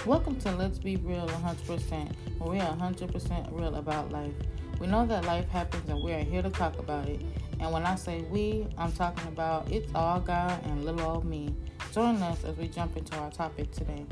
Welcome to Let's Be Real 100%, where we are 100% real about life. We know that life happens and we are here to talk about it. And when I say we, I'm talking about it's all God and little old me. Join us as we jump into our topic today.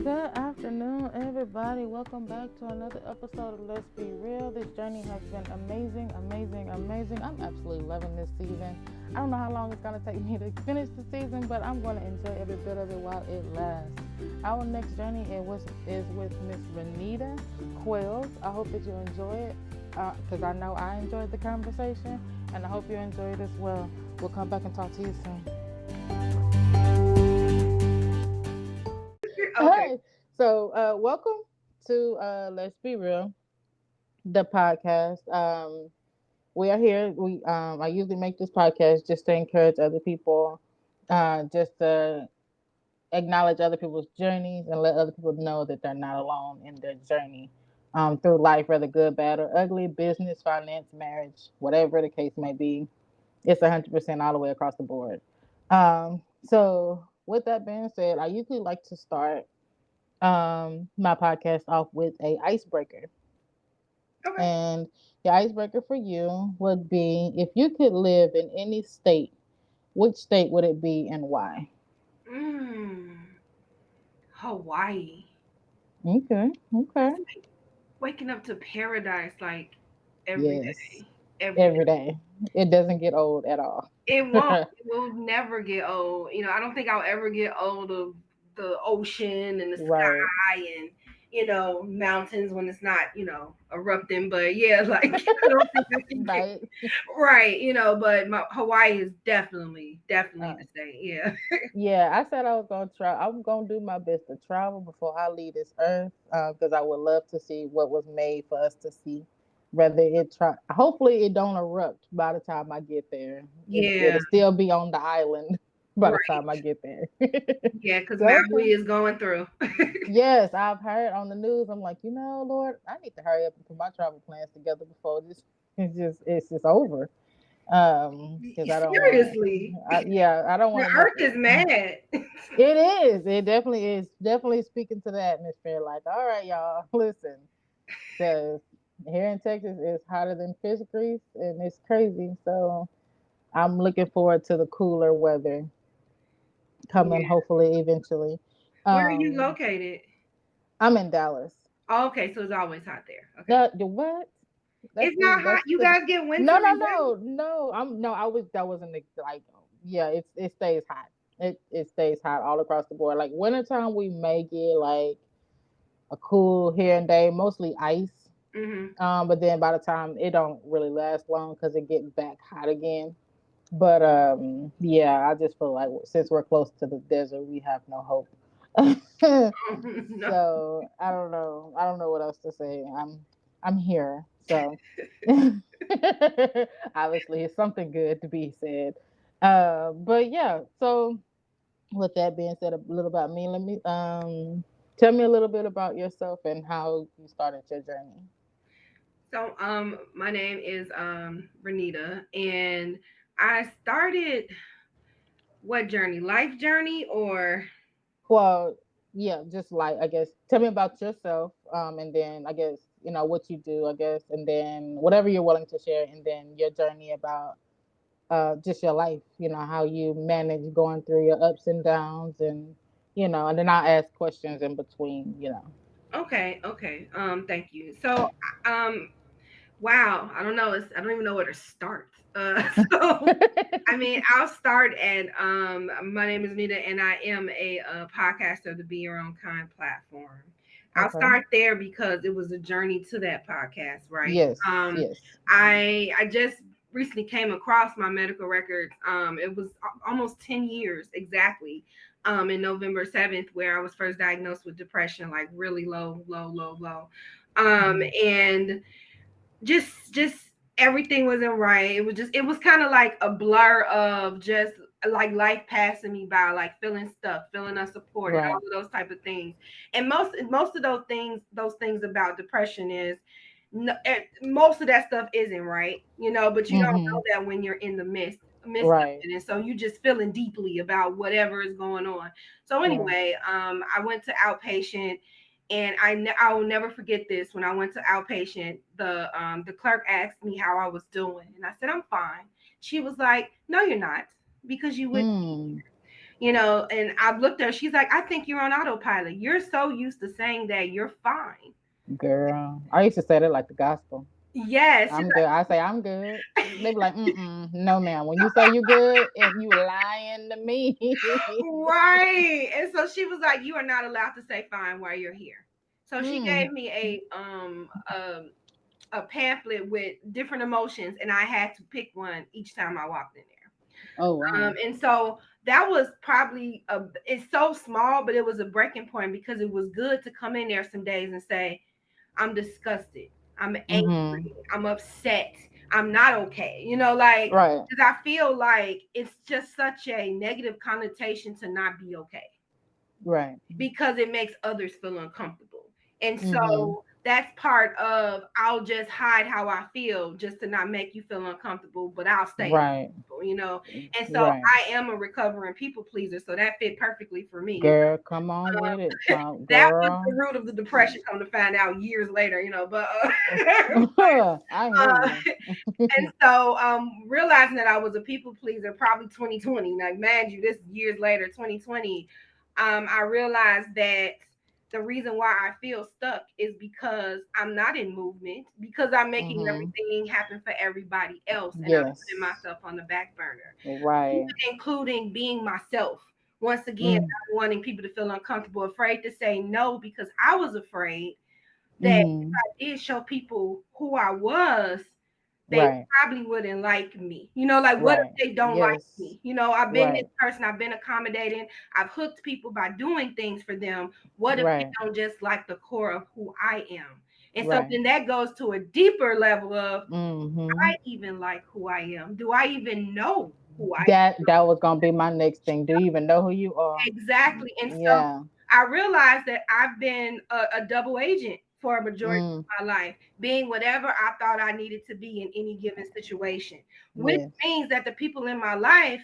Good afternoon, everybody. Welcome back to another episode of Let's Be Real. This journey has been amazing, amazing, amazing. I'm absolutely loving this season. I don't know how long it's going to take me to finish the season, but I'm going to enjoy every bit of it while it lasts. Our next journey is with Miss Renita Quirls. I hope that you enjoy it because I know I enjoyed the conversation, and I hope you enjoy it as well. We'll come back and talk to you soon. Okay. Hey, so welcome to Let's Be Real, the podcast. We are here. I usually make this podcast just to encourage other people, just to acknowledge other people's journeys and let other people know that they're not alone in their journey through life, whether good, bad, or ugly, business, finance, marriage, whatever the case may be. It's 100% all the way across the board. So, with that being said, I usually like to start my podcast off with a icebreaker. Okay. And the icebreaker for you would be if you could live in any state, which state would it be and why? Mm, Hawaii. Okay, okay. It's like waking up to paradise like every Yes. day. Every day. Every day. It doesn't get old at all. It won't. It will never get old. I don't think I'll ever get old of the ocean and the Right. sky and mountains when it's not erupting. But yeah, like I don't think I can get Right. right. But Hawaii is definitely Uh, the state. Yeah. yeah, I said I was gonna try. I'm gonna do my best to travel before I leave this earth, because I would love to see what was made for us to see. Whether it try, hopefully it don't erupt by the time I get there. Yeah. It'll still be on the island by the Right. time I get there. Yeah, because So okay. Maui is going through. Yes, I've heard on the news. I'm like, Lord, I need to hurry up and put my travel plans together before this. It's just over. Because I don't want. Seriously, Yeah, I don't the want to miss Earth it. is mad. It is. It definitely is. Definitely speaking to the atmosphere. Like, all right, y'all, listen, because here in Texas it's hotter than fish grease, and it's crazy. So I'm looking forward to the cooler weather coming, Yeah. hopefully, eventually. Where are you Um, located? I'm in Dallas. Oh, okay, so it's always hot there. Okay. The what? That's It's the not hot. that's You the guys get winter no no in Dallas? no no. I'm no. I was that wasn't like yeah. It stays hot. It stays hot all across the board. Like wintertime, we may get like a cool here and day, mostly ice. Mm-hmm. But then by the time it don't really last long because it gets back hot again. But yeah, I just feel like since we're close to the desert, we have no hope. No. So I don't know. I don't know what else to say. I'm here. So obviously it's something good to be said. But yeah. So with that being said, a little about me. Let me tell me a little bit about yourself and how you started your journey. So, my name is Renita, and I started what journey? Life journey or Well, yeah, just like I guess tell me about yourself, and then I guess what you do, I guess, and then whatever you're willing to share, and then your journey about just your life, how you manage going through your ups and downs, and then I'll ask questions in between. okay, okay. Thank you. So, um, wow, I don't know. I don't even know where to start. So I mean, I'll start at my name is Nita, and I am a podcaster of the Be Your Own Kind platform. I'll Okay. start there because it was a journey to that podcast, right? Yes. Yes. I just recently came across my medical records. It was almost 10 years exactly. In November 7th, where I was first diagnosed with depression, like really low, low, low, low. Mhm. And just everything wasn't right. It was kind of like a blur of just like life passing me by, like feeling stuck, feeling unsupported, all Right. of those type of things. And most of those things about depression is No, most of that stuff isn't right, but you don't Mm-hmm. know that when you're in the midst of Right. it, and so you just feeling deeply about whatever is going on. So Right. anyway, I went to outpatient, and I will never forget this. When I went to outpatient, the clerk asked me how I was doing, and I said I'm fine. She was like, "No, you're not, because you would." Mm. And I looked at her. She's like, "I think you're on autopilot. You're so used to saying that you're fine." Girl, I used to say that like the gospel. Yes, she's I'm good. I say I'm good. They be like, no, ma'am. When you say you good, if you lying to me. right. And so she was like, "You are not allowed to say fine while you're here." So she mm. gave me a pamphlet with different emotions, and I had to pick one each time I walked in Oh there. wow. And so that was probably it's so small, but it was a breaking point because it was good to come in there some days and say, "I'm disgusted. I'm Mm-hmm. angry. I'm upset. I'm not okay." Like, Right. because I feel like it's just such a negative connotation to not be okay Right. because it makes others feel uncomfortable. And Mm-hmm. so that's part of I'll just hide how I feel just to not make you feel uncomfortable, but I'll stay Right. uncomfortable. And so Right. I am a recovering people pleaser. So that fit perfectly for me. Girl, come on with it. Come, That was girl. the root of the depression, come to find out years later. But I hear uh, you. and so realizing that I was a people pleaser, probably 2020, like mind you, this years later, 2020, I realized that the reason why I feel stuck is because I'm not in movement, because I'm making Mm-hmm. everything happen for everybody else, and I'm Yes. putting myself on the back burner, even Right. including being myself. Once again, Mm-hmm. not wanting people to feel uncomfortable, afraid to say no because I was afraid that if Mm-hmm. I did show people who I was, they Right. probably wouldn't like me. Like, what Right. if they don't like Yes. me? I've been this Right. person, I've been accommodating, I've hooked people by doing things for them. What if they Right. don't just like the core of who I am? And so Right. then that goes to a deeper level of Mm-hmm. I even like who I am. Do I even know who I That was gonna be my next thing. Do you even know who you are? exactly? And so Yeah. I realized that I've been a double agent for a majority Mm. of my life, being whatever I thought I needed to be in any given situation, which Yes. means that the people in my life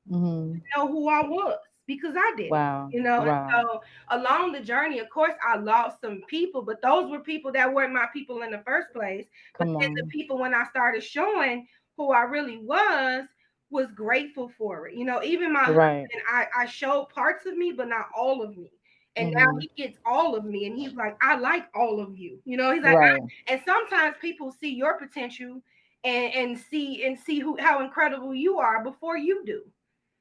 Mm-hmm. know who I was because I did it. Wow. And Wow. so along the journey, of course, I lost some people, but those were people that weren't my people in the first place. But Come then the on. people, when I started showing who I really was grateful for it. Even my Right. husband, I showed parts of me, but not all of me. And now Mm-hmm. he gets all of me, and he's like, I like all of you. He's like, Right. and sometimes people see your potential and see who how incredible you are before you do.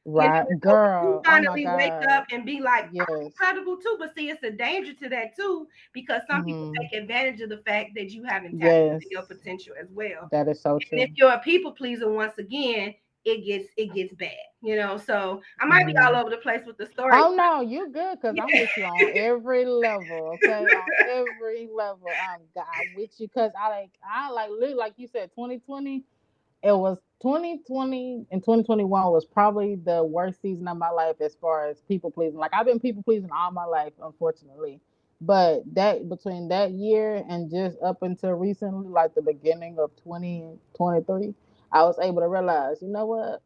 Right. So when you Girl. Oh my finally wake God. up and be like, I'm Yes. incredible too, but see, it's a danger to that too, because some people Mm-hmm. take advantage of the fact that you haven't tapped Yes. into your potential as well. That is so And if true. you're a people pleaser, once again, it gets bad. So I might be all Mm-hmm. over the place with the story. Oh no, you good because I'm with you on every level. Okay, on every level, I'm with you because I like literally like you said, 2020. It was 2020 and 2021 was probably the worst season of my life as far as people pleasing. Like I've been people pleasing all my life, unfortunately. But that between that year and just up until recently, like the beginning of 2023, I was able to realize, you know what?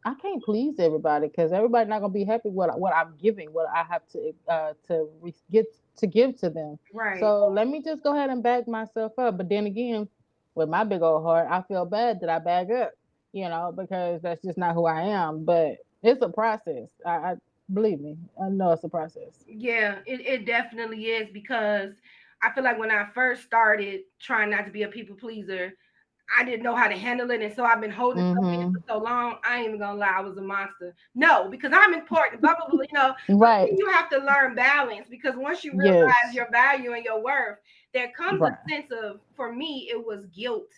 I can't please everybody because everybody's not gonna be happy what I'm giving, what I have to get to give to them. Right. So let me just go ahead and bag myself up. But then again, with my big old heart, I feel bad that I bag up, because that's just not who I am. But it's a process. I believe me, I know it's a process. Yeah, it definitely is because I feel like when I first started trying not to be a people pleaser, I didn't know how to handle it, and so I've been holding stuff in Mm-hmm. for so long. I ain't even gonna lie, I was a monster. No, because I'm important. Blah blah blah. But Right. then you have to learn balance because once you realize Yes. your value and your worth, there comes a Right. sense of, for me, it was guilt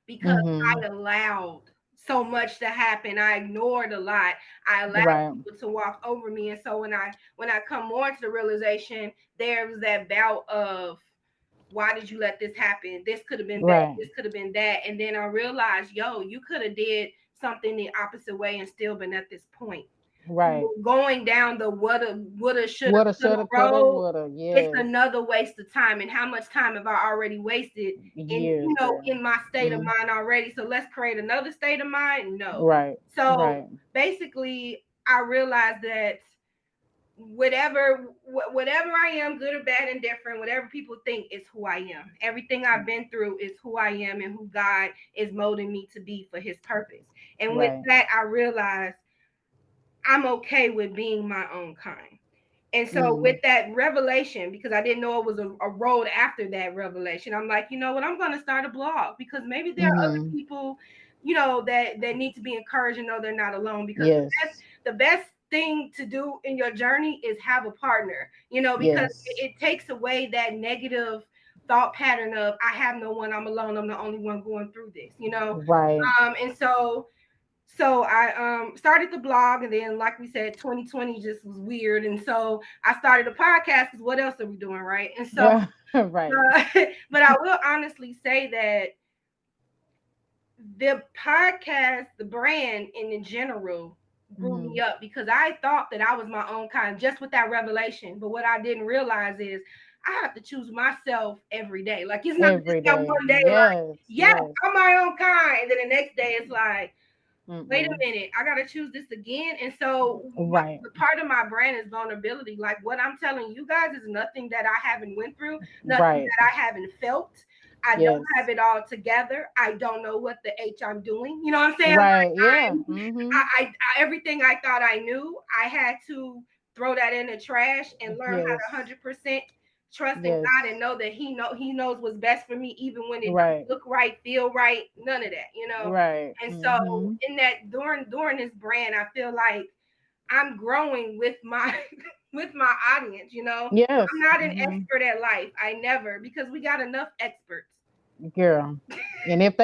because Mm-hmm. I allowed so much to happen. I ignored a lot. I allowed Right. people to walk over me, and so when I come more to the realization, there was that bout of why did you let this happen? This could have been bad. Right. This could have been that. And then I realized, yo, you could have did something the opposite way and still been at this point. Right. going down the woulda, shoulda, Woulda, coulda shoulda, coulda, road, woulda. it's Yes. another waste of time. And how much time have I already wasted in, Years, girl. in my state of Mm. mind already? So let's create another state of mind. No. Right. So Right. basically, I realized that whatever I am, good or bad, indifferent, whatever people think is who I am. Everything I've been through is who I am and who God is molding me to be for his purpose. And with Right. that, I realized I'm okay with being my own kind. And so with Mm. that revelation, because I didn't know it was a road after that revelation, I'm like, you know what, I'm going to start a blog because maybe there are other Mm-hmm. people, that need to be encouraged and know they're not alone. Because Yes. the best thing to do in your journey is have a partner, because Yes. it takes away that negative thought pattern of I have no one, I'm alone, I'm the only one going through this. Right. And so I started the blog, and then like we said, 2020 just was weird, and so I started a podcast because what else are we doing, right? And so, Right. but I will honestly say that the podcast, the brand in general, grew Mm-hmm. me up because I thought that I was my own kind just with that revelation. But what I didn't realize is I have to choose myself every day. Like it's not just Every that day. one day, like, Yes. yes, Yes. I'm my own kind. And then the next day it's like, wait a Mm-mm. minute, I gotta choose this again. And so Right. the part of my brand is vulnerability. Like what I'm telling you guys is nothing that I haven't went through, nothing Right. that I haven't felt. I don't Yes. have it all together. I don't know what the H I'm doing. You know what I'm saying? Right. Like Yeah. Mm-hmm. everything I thought I knew, I had to throw that in the trash and learn how to Yes. 100% trust in God Yes. and know that He knows what's best for me, even when it don't Right. look right, feel right, none of that. Right. And so Mm-hmm. in that during this brand, I feel like I'm growing with my with my audience. I'm Yes. not an Mm-hmm. expert at life. I never, because we got enough experts. Girl. And if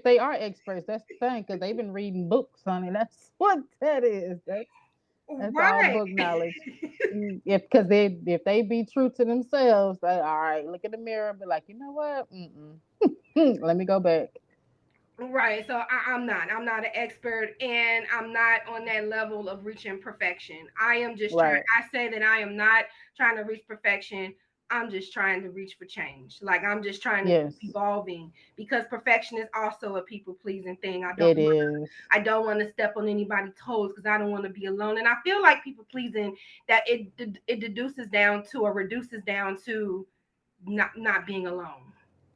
they are experts, that's the thing, because they've been reading books, honey. That's what that is. That's all Right. book knowledge. If they be true to themselves, they all right. Look in the mirror, and be like, you know what? Mm-mm. Let me go back. Right. So I'm not an expert, and I'm not on that level of reaching perfection. I am just trying, Right. I say that I am not trying to reach perfection. I'm just trying to reach for change. Like I'm just trying to keep Yes, evolving because perfection is also a people pleasing thing. it is. I don't want to step on anybody's toes because I don't want to be alone. And I feel like people pleasing, that it deduces down to, or reduces down to, not being alone,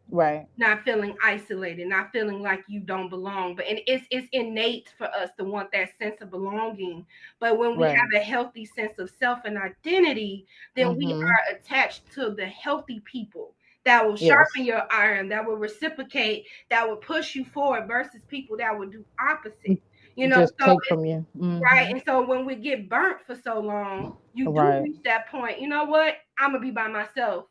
Right. not feeling isolated, not feeling like you don't belong. But and it's innate for us to want that sense of belonging. But when we Right. have a healthy sense of self and identity, then we Mm-hmm. are attached to the healthy people that will sharpen Yes. your iron, that will reciprocate, that will push you forward versus people that will do opposite. Just So take it's from you. right. Mm-hmm. And so when we get burnt for so long, you do Right. reach that point. You know what? I'm gonna be by myself.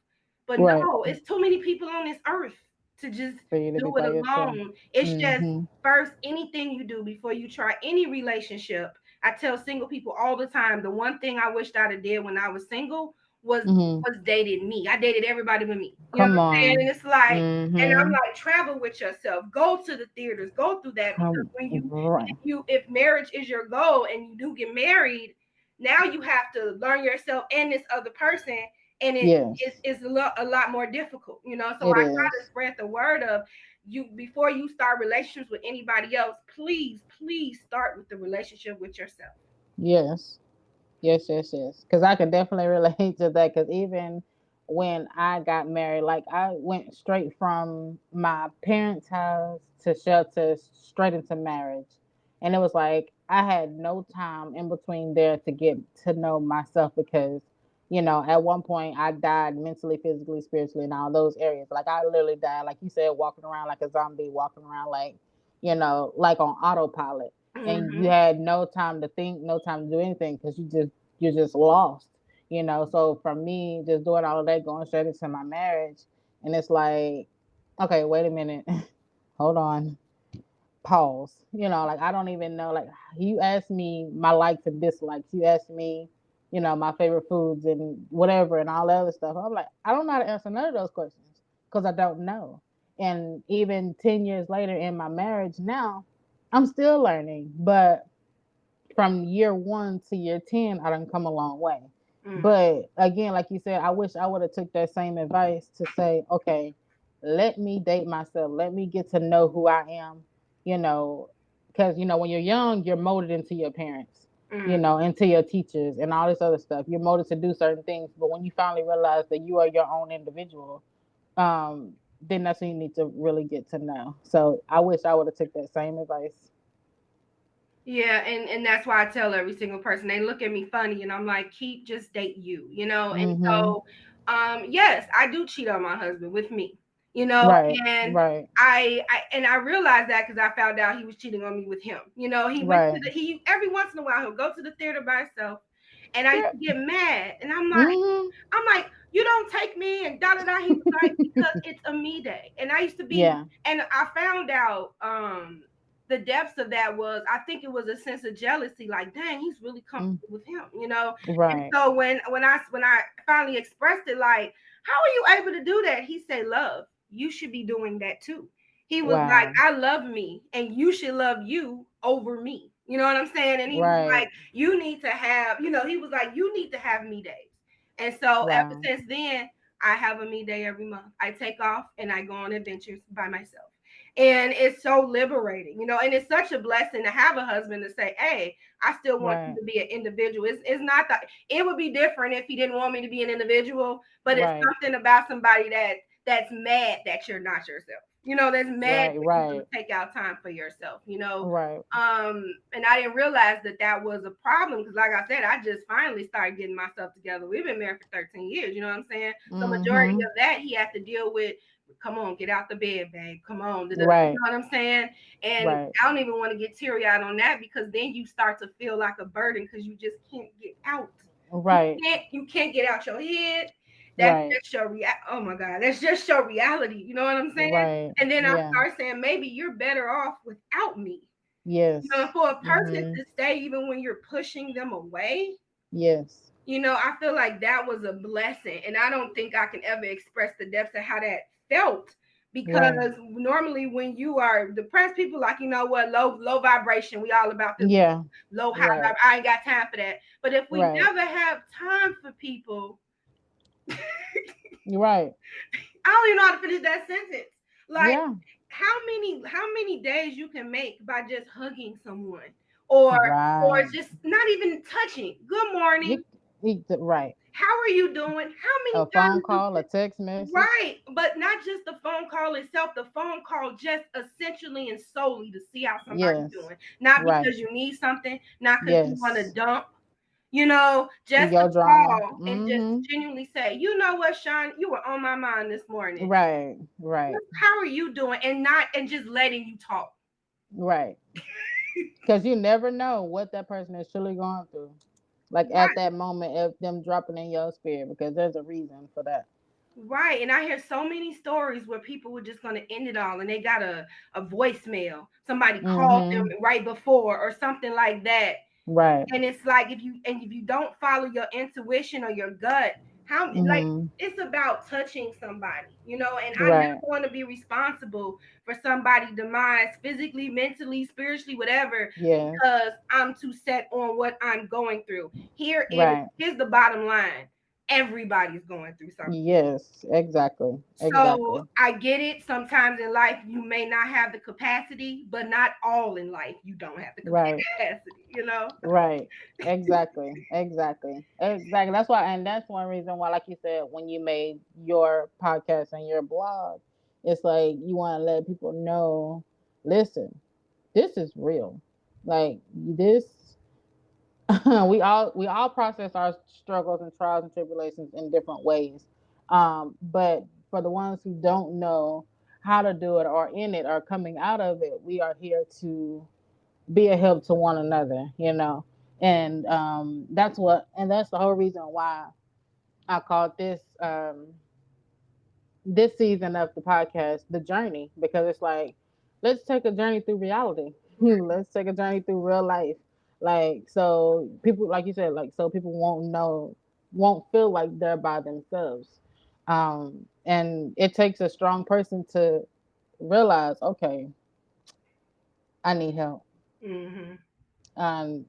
But Right. no, it's too many people on this earth to just For you to be do it by yourself. alone. It's just, Mm-hmm. first, anything you do before you try any relationship. I tell single people all the time, the one thing I wished I'd have did when I was single was Mm-hmm. dated me. I dated everybody but me. You know what Come I'm saying? on. And it's like, and I'm Mm-hmm. like, travel with yourself, go to the theaters, go through that, because Come. when Right. if marriage is your goal and you do get married, now you have to learn yourself and this other person, and Yes. it's a lot more difficult. So I It try to is. spread the word of, you, before you start relationships with anybody else, please start with the relationship with yourself. Yes. Yes, yes, yes. Because I could definitely relate to that. Because even when I got married, like I went straight from my parents' house to shelter straight into marriage. And it was like I had no time in between there to get to know myself because, at one point I died mentally, physically, spiritually, and all those areas. Like I literally died, like you said, walking around like a zombie, walking around like, like on autopilot, and you Mm-hmm. had no time to think, no time to do anything because you're just lost. So for me, just doing all of that, going straight into my marriage, and it's like, okay, wait a minute, hold on, pause. Like I don't even know. Like you asked me my likes and dislikes. You asked me, my favorite foods and whatever and all that other stuff. I'm like, I don't know how to answer none of those questions because I don't know. And even 10 years later in my marriage now, I'm still learning. But from year 1 to year 10, I done come a long way. Mm. But again, like you said, I wish I would have took that same advice to say, okay, let me date myself. Let me get to know who I am, you know, because, when you're young, you're molded into your parents, Mm. into your teachers and all this other stuff. You're molded to do certain things. But when you finally realize that you are your own individual, then that's when you need to really get to know. So I wish I would have took that same advice. Yeah, and that's why I tell every single person. They look at me funny, and I'm like, keep just date you, you know. And Mm-hmm. so, yes, I do cheat on my husband with me, you know. Right. And Right. I realized that because I found out he was cheating on me with him. You know, he went to Right. he every once in a while he'll go to the theater by himself, and I used Girl. to get mad, and Mm-hmm. I'm like, you don't take me and da da da. He was like, because it's a me day, and I used to be, Yeah. and I found out the depths of that was I think it was a sense of jealousy, like, dang, he's really Mm. comfortable with him, you know. And Right. so when I finally expressed it, like, how are you able to do that? He said, love, you should be doing that too. He was like, Wow. I love me, and you should love you over me. You know what I'm saying? And he was like, Right. you need to have, he was like, you need to have me days. And so ever Wow. since then, I have a me day every month. I take off and I go on adventures by myself. And it's so liberating, and it's such a blessing to have a husband to say, hey, I still want you Right. to be an individual. It's not that it would be different if he didn't want me to be an individual, but it's Right. something about somebody that's mad that you're not yourself. That's mad Right. that you don't Right. take out time for yourself. Right. And I didn't realize that was a problem because, like I said, I just finally started getting myself together. We've been married for 13 years. You know what I'm saying? So majority Mm-hmm. of that he had to deal with. Come on, get out the bed, babe. Come on, you know Right. what I'm saying? And Right. I don't even want to get teary eyed on that because then you start to feel like a burden because you just can't get out. You Right. you can't get out your head. That's Right. just your oh my God, that's just your reality. You know what I'm saying? Right. And then I Yeah. start saying maybe you're better off without me. Yes. For a person Mm-hmm. to stay even when you're pushing them away, Yes. I feel like that was a blessing. And I don't think I can ever express the depths of how that felt. Right. Because normally when you are depressed, people like, you know what, low vibration. We all about this Yeah. low high Right. I ain't got time for that. But if we Right. never have time for people, You're right. I don't even know how to finish that sentence. Like Yeah. how many days you can make by just hugging someone or Right. just not even touching. Good morning. Right. How are you doing? How many A phone times you call, a text message. right, but not just the phone call itself, the phone call just essentially and solely to see how somebody's Yes. doing. Not Right. because you need something, not because you want to Yes. dump, just to Your drama. call and just Mm-hmm. genuinely say, you know what, Sean, you were on my mind this morning. Right. Right. How are you doing? And just letting you talk. Right. Because you never know what that person is truly going through. Like at Right. that moment of them dropping in your spirit, because there's a reason for that. Right. And I hear so many stories where people were just going to end it all and they got a voicemail. Somebody called them Mm-hmm. right before or something like that. Right. And it's like if you don't follow your intuition or your gut, how like Mm-hmm. it's about touching somebody, and I'm Right. not going to be responsible for somebody's demise physically, mentally, spiritually, whatever, Yes. because I'm too set on what I'm going through. Right. Here's the bottom line. Everybody's going through something. Yes. Exactly. So Exactly. I get it. Sometimes in life you may not have the capacity, but not all in life you don't have the Right. capacity. Right. Exactly. Exactly. Exactly. That's why, and that's one reason why, like you said, when you made your podcast and your blog, it's like you want to let people know, listen, this is real. Like this, we all process our struggles and trials and tribulations in different ways. But for the ones who don't know how to do it or in it or coming out of it, we are here to be a help to one another. And that's the whole reason why I called this season of the podcast the journey, because it's like, let's take a journey through reality. Let's take a journey through real life, like, so people, like you said, like, so people won't feel like they're by themselves. And it takes a strong person to realize, okay, I need help. Hmm.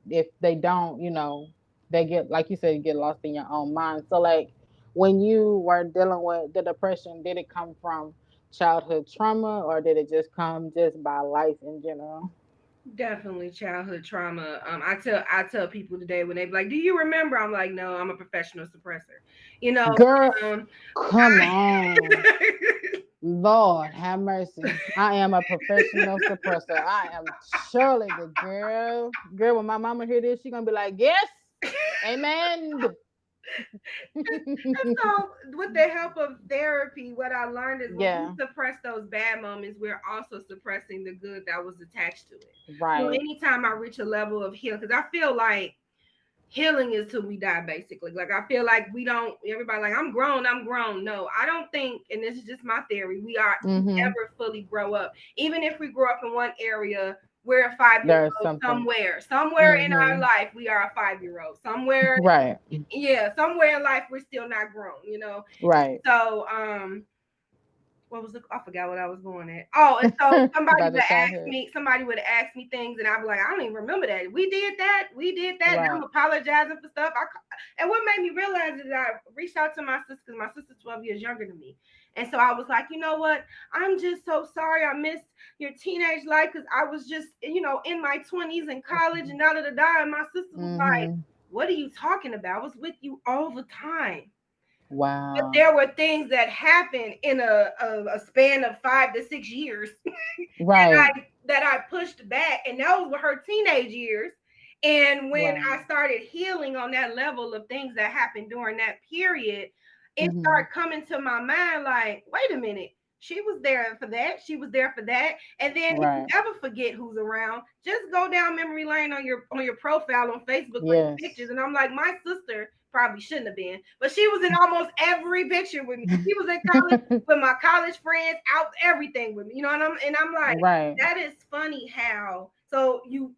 If they don't, they get, like you said, you get lost in your own mind. So like when you were dealing with the depression, did it come from childhood trauma or did it just come just by life in general? Definitely childhood trauma. I tell people today when they be like, "Do you remember?" I'm like, "No, I'm a professional suppressor." You know, Girl, um, come on. Lord have mercy. I am a professional suppressor. I am surely the girl. Girl, when my mama hear this, she gonna be like, yes, amen. so with the help of therapy, what I learned is when we Yeah, suppress those bad moments, we're also suppressing the good that was attached to it. right. Anytime I reach a level of healing, because I feel like healing is till we die, basically. Like I feel like we don't. Everybody like I'm grown. I'm grown. No, I don't think, and this is just my theory. We Mm-hmm. never fully grow up. Even if we grow up in one area, we're a 5 year There's old something. somewhere in our Mm-hmm. life. We are a 5 year old somewhere. Right. Yeah, somewhere in life we're still not grown. Right. So what was I forgot what I was going at. Oh, and so About the childhood. somebody would ask me things, and I'd be like, I don't even remember that. We did that, and I'm Right. apologizing for stuff. And what made me realize is that I reached out to my sister because my sister's 12 years younger than me, and so I was like, you know what? I'm just so sorry I missed your teenage life because I was just in my 20s in college and da da da da. And my sister was like, Mm-hmm. what are you talking about? I was with you all the time. But Wow. there were things that happened in a span of 5 to 6 years Right. that I pushed back, and those were her teenage years. And when Right. I started healing on that level of things that happened during that period, it Mm-hmm. started coming to my mind like, wait a minute, she was there for that, she was there for that. And then if you Right. ever forget who's around, just go down memory lane on your profile on Facebook or your Yes. pictures. And I'm like, my sister probably shouldn't have been, but she was in almost every picture with me. She was in college with my college friends, out everything with me. And I'm like, Right. that is funny how so you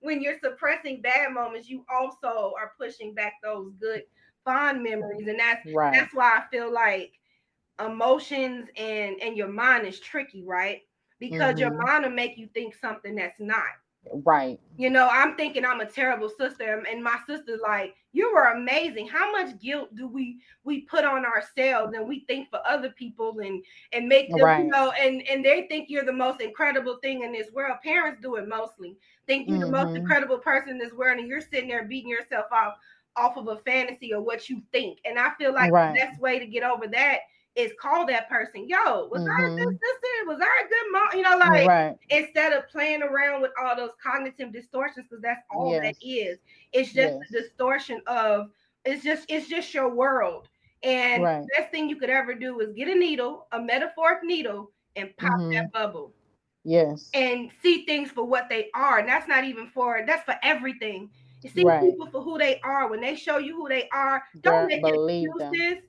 when you're suppressing bad moments, you also are pushing back those good fond memories. And Right. that's why I feel like emotions and your mind is tricky, right? Because your Mm-hmm. mind will make you think something that's not. Right. I'm thinking I'm a terrible sister, and my sister's like, "You were amazing." How much guilt do we put on ourselves, and we think for other people, and make them, Right. and they think you're the most incredible thing in this world. Parents do it mostly. Think you're the most Mm-hmm. incredible person in this world, and you're sitting there beating yourself off of a fantasy or what you think. And I feel like the Right. best way to get over that is call that person, "Yo, was I a good Mm-hmm. sister? Was I a good mom?" Like, Right. instead of playing around with all those cognitive distortions, because that's all that Yes. is. It's just a Yes. distortion of it's just your world. And Right. the best thing you could ever do is get a needle, a metaphoric needle, and pop Mm-hmm. that bubble Yes. and see things for what they are. And that's for everything. You see Right. people for who they are. When they show you who they are, don't Girl, make it believe them. excuses.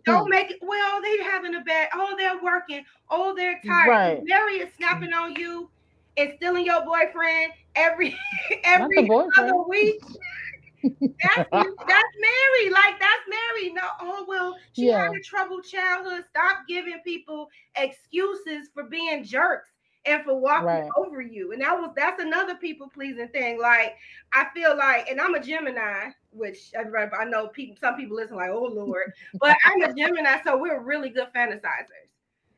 Don't make it, well, they're having a bad, oh, they're working, oh, they're tired. If Right. Mary is snapping on you and stealing your boyfriend every Not the every other boyfriend. week, that's Mary. Like, that's Mary. No, oh well, she had Yeah. a troubled childhood. Stop giving people excuses for being jerks and for walking Right. over you. And that's another people pleasing thing. Like, I feel like, and I'm a Gemini, which everybody, I know people, some people listen like, oh Lord, but I'm a Gemini, so we're really good fantasizers.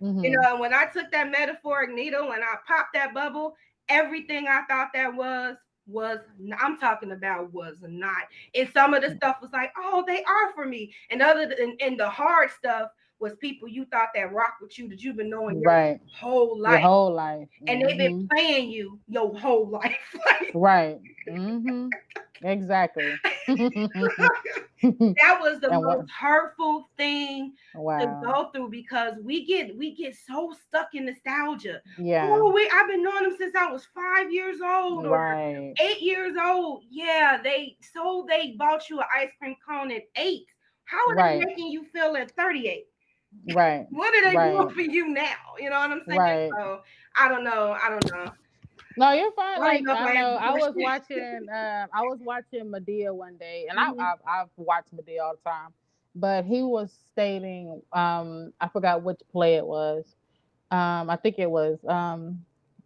Mm-hmm. And when I took that metaphoric needle and I popped that bubble, everything I thought that was I'm talking about was not. And some of the stuff was like, oh, they are for me. And and the hard stuff was people you thought that rock with you that you've been knowing your Right. whole Your life. whole life. And they've been Mm-hmm. playing you your whole life. Right. Mm-hmm. Exactly. And That was the what? most hurtful thing to Wow. go through because we get so stuck in nostalgia. Yeah. Oh, I've been knowing them since I was 5 years old or Right. 8 years old. Yeah, they bought you an ice cream cone at 8. How are they Right. making you feel at 38? Right. What are they doing Right. for you now? You know what I'm saying? Right. So I don't know. I don't know. No, you're fine. I don't even Like know if I I know, answered the question. I was watching Medea one day, and Mhm. I've watched Medea all the time, but he was stating, I forgot which play it was. I think it was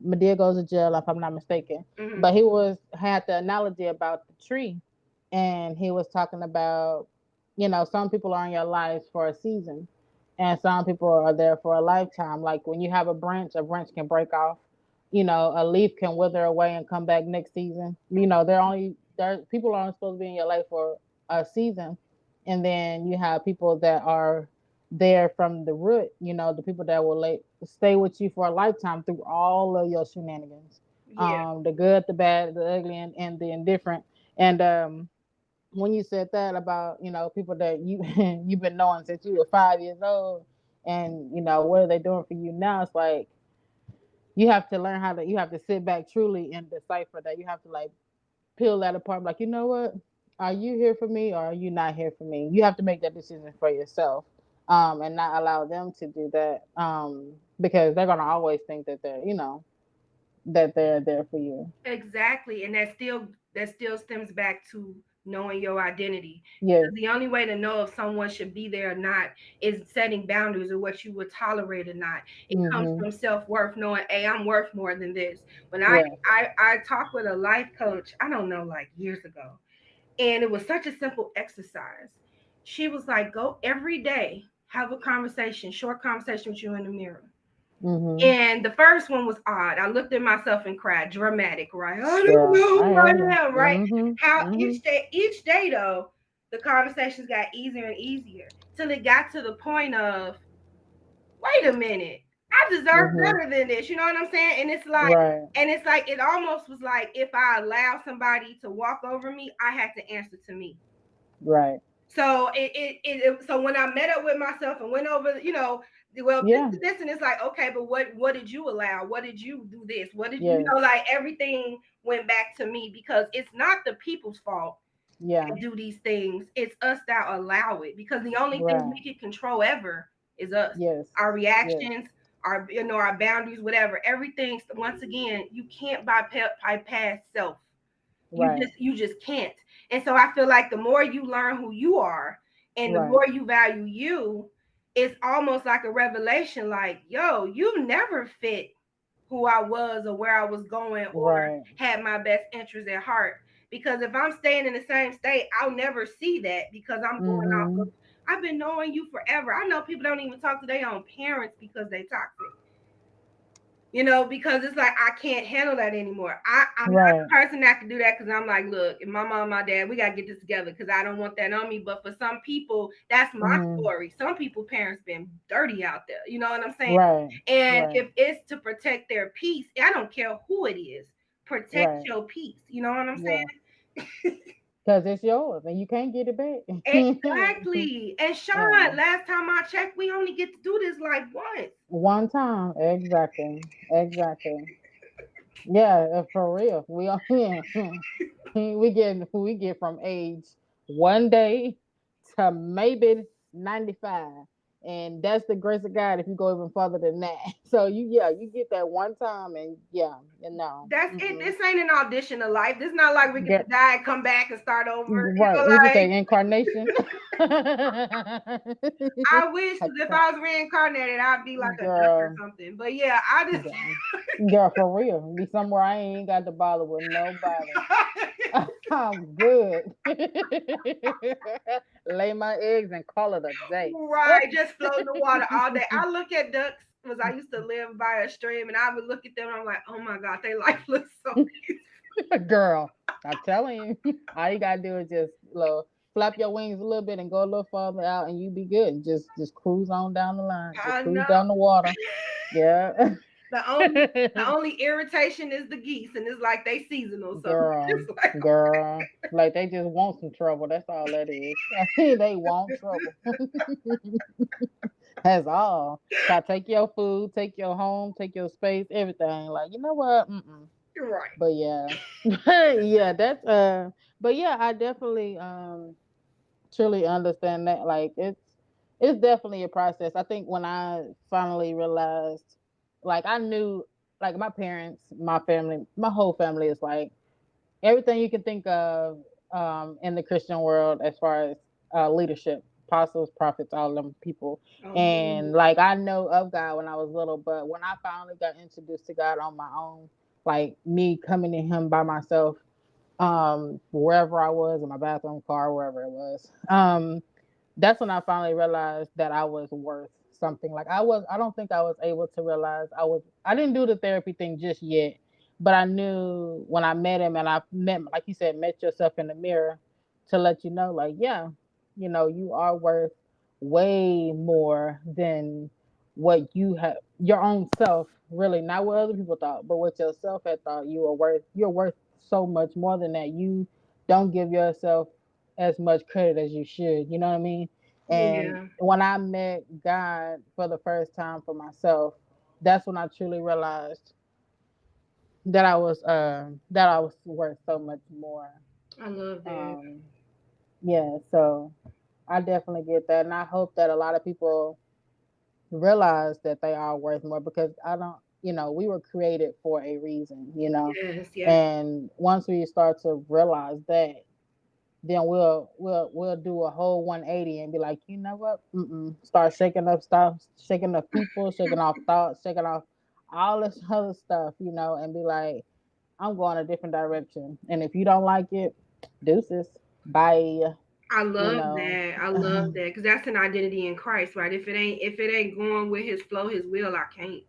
Medea goes to jail, if I'm not mistaken. Hmm. But he was had the analogy about the tree, and he was talking about, some people are in your lives for a season, and some people are there for a lifetime. Like when you have a branch can break off. A leaf can wither away and come back next season. There people are only supposed to be in your life for a season, and then you have people that are there from the root. The people that will stay with you for a lifetime through all of your shenanigans, Yeah. the good, the bad, the ugly, and the indifferent. And when you said that about people that you you've been knowing since you were 5 years old, and what are they doing for you now? It's like you have to learn how to you have to sit back truly and decipher that. You have to like peel that apart, like, you know what, are you here for me or are you not here for me? You have to make that decision for yourself, and not allow them to do that, because they're gonna always think that they're there for you. Exactly, and that still stems back to knowing your identity. Yes. Because the only way to know if someone should be there or not is setting boundaries or what you would tolerate or not. It comes Mm-hmm. from self-worth, knowing, hey, I'm worth more than this. When Yes. I talked with a life coach, I don't know, like years ago, and it was such a simple exercise. She was like, go every day, have a conversation, short conversation with you in the mirror. Mm-hmm. And the first one was odd. I looked at myself and cried, dramatic, right? I don't Girl, know I who hear you. I am, right? Mm-hmm. How Mm-hmm. each day though, the conversations got easier and easier till it got to the point of, wait a minute, I deserve Mm-hmm. better than this. You know what I'm saying? Right. And it's like it almost was like if I allowed somebody to walk over me, I had to answer to me. Right. So so when I met up with myself and went over, well, this Yeah. is this, and it's like, okay, but what did you allow? What did you do this? What did Yes. like everything went back to me because it's not the people's fault Yeah. that do these things. It's us that allow it because the only thing Right. we can control ever is us. Yes. Our Yes. reactions, our boundaries, whatever. Everything. Once again, you can't bypass self. Right. You just can't. And so I feel like the more you learn who you are and the Right. more you value you, it's almost like a revelation, like, yo, you never fit who I was or where I was going or Right. had my best interest at heart. Because if I'm staying in the same state, I'll never see that because I'm going off Mm-hmm. of, I've been knowing you forever. I know people don't even talk to their own parents because they toxic, because it's like I can't handle that anymore. I'm not Right. the person that can do that because I'm like, look, if my mom, my dad, we gotta get this together because I don't want that on me. But for some people, that's my Mm-hmm. story. Some people parents been dirty out there. You know what I'm saying? Right. And Right. if it's to protect their peace, I don't care who it is. Protect Right. your peace. You know what I'm Yeah. saying? Because it's yours and you can't get it back. Exactly. And Yeah. Sean, last time I checked, we only get to do this like once. One time. Exactly. Exactly. Yeah, for real. We are we get from age 1 day to maybe 95. And that's the grace of God if you go even further than that. So you get that one time, and yeah, and no. That's it. Mm-mm. This ain't an audition of life. This is not like we get to Get, die and come back and start over. right. What you Like say, incarnation? I wish, because if I was reincarnated, I'd be like a duck or Girl, something. But yeah, I just girl, girl, for real. Be somewhere I ain't got to bother with nobody. I'm good. Lay my eggs and call it a day. right, just float in the water all day. I look at ducks because I used to live by a stream, and I would look at them and I'm like, oh my god, their life looks so. Girl, I'm telling you, all you gotta do is just flap your wings a little bit and go a little farther out, and you be good. Just cruise on down the line. Just I cruise know. down the water. Yeah. The only irritation is the geese, and it's like they seasonal, so Girl, it's like girl, like they just want some trouble. That's all that is. They want trouble. That's all. Try to take your food, take your home, take your space, everything. Like, you know what? Mm-mm. you're right. But yeah, yeah, that's But yeah, I definitely truly understand that. Like, it's definitely a process. I think when I finally realized, like, I knew, like, my parents, my family, my whole family is like everything you can think of in the Christian world as far as leadership apostles, prophets, all them people. Oh, And like I know of God when I was little, but when I finally got introduced to God on my own, like me coming to Him by myself, wherever I was in my bathroom, car, wherever it was, that's when I finally realized that I was worth something. Like I don't think I was able to realize I didn't do the therapy thing just yet, but I knew when I met him and I met, like you said, met yourself in the mirror to let you know, like, yeah, you are worth way more than what you have, your own self, really, not what other people thought, but what yourself had thought you were worth. You're worth so much more than that. You don't give yourself as much credit as you should. You know what I mean? And yeah. when I met God for the first time for myself, that's when I truly realized that I was worth so much more. I love that. Um, yeah, so I definitely get that, and I hope that a lot of people realize that they are worth more because I don't. We were created for a reason. Yes, yes. And once we start to realize that, then we'll do a whole 180 and be like, you know what? Start shaking up stuff, shaking up people, shaking off thoughts, shaking off all this other stuff, and be like, I'm going a different direction. And if you don't like it, deuces, bye. I You love know, that. I love that because that's an identity in Christ, right? If it ain't going with His flow, His will, I can't.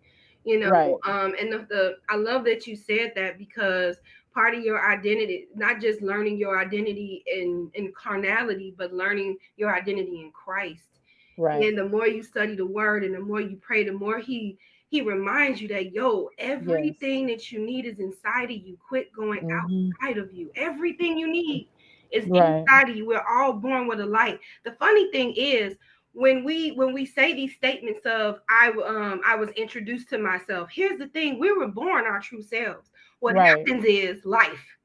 You know, right, and the I love that you said that because part of your identity, not just learning your identity in carnality, but learning your identity in Christ. right, And the more you study the Word and the more you pray, the more He reminds you that yes, everything that you need is inside of you. Quit going mm-hmm. outside of you. Everything you need is Right, inside of you. We're all born with a light. The funny thing is when we say these statements of I was introduced to myself. Here's the thing: we were born our true selves. What right, happens is life.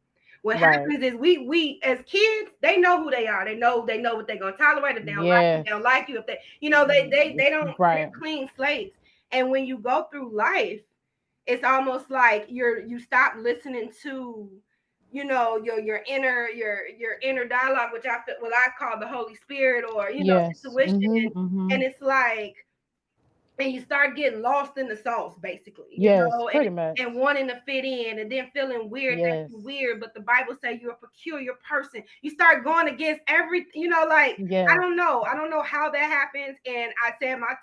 What right, happens is we as kids, they know who they are. They know what they're gonna tolerate. If they don't like you, yes, they don't like you. If they're right, clean slates. And when you go through life, it's almost like you stop listening to your inner dialogue, which I call the Holy Spirit, or yes, intuition. mm-hmm. And it's like, and you start getting lost in the sauce, basically, Yes, pretty much, and wanting to fit in, and then feeling weird that yes, you're weird, but the Bible says you're a peculiar person. You start going against everything, like, yes. I don't know how that happens. And I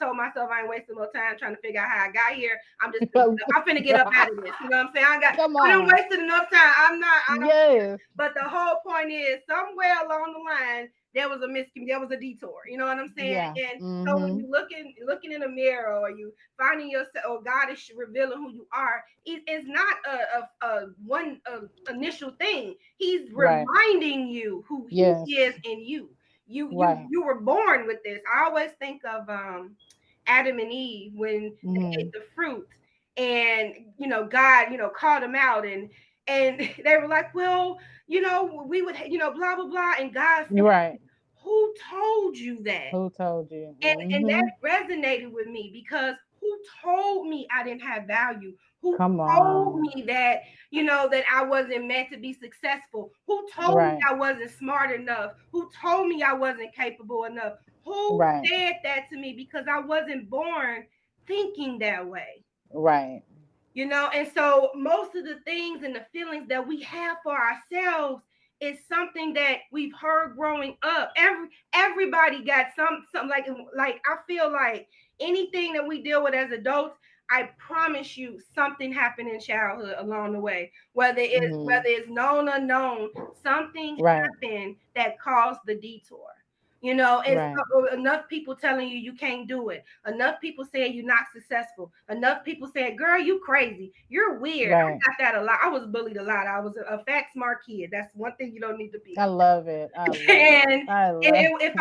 told myself I ain't wasting no time trying to figure out how I got here. I'm finna get up out of this. You know what I'm saying? Come I done on. wasted enough time. I don't care. Yes. But the whole point is, somewhere along the line, there was a detour. You know what I'm saying? Yeah. And so when Mhm. you looking in a mirror, or you finding yourself, or God is revealing who you are, it's not a one initial thing. He's Right. reminding you who He Yes. is in you. Right. You were born with this. I always think of Adam and Eve when they ate Mhm. the fruit, and God called them out, and they were like, well, we would, blah blah blah, and God said, Right. who told you that? Who told you? And Mhm. that resonated with me, because who told me I didn't have value? Who Come told on. me that, that I wasn't meant to be successful? Who told me Right. I wasn't smart enough? Who told me I wasn't capable enough? Who Right. said that to me? Because I wasn't born thinking that way. Right. And so most of the things and the feelings that we have for ourselves is something that we've heard growing up. Everybody got some like I feel like anything that we deal with as adults, I promise you something happened in childhood along the way. Whether Mhm. it's known or unknown, something Right. happened that caused the detour. And Right. so enough people telling you can't do it. Enough people saying you're not successful. Enough people saying, girl, you crazy. You're weird. Right. I got that a lot. I was bullied a lot. I was a fat, smart kid. That's one thing you don't need to be. I love it. I love it. and I love it. if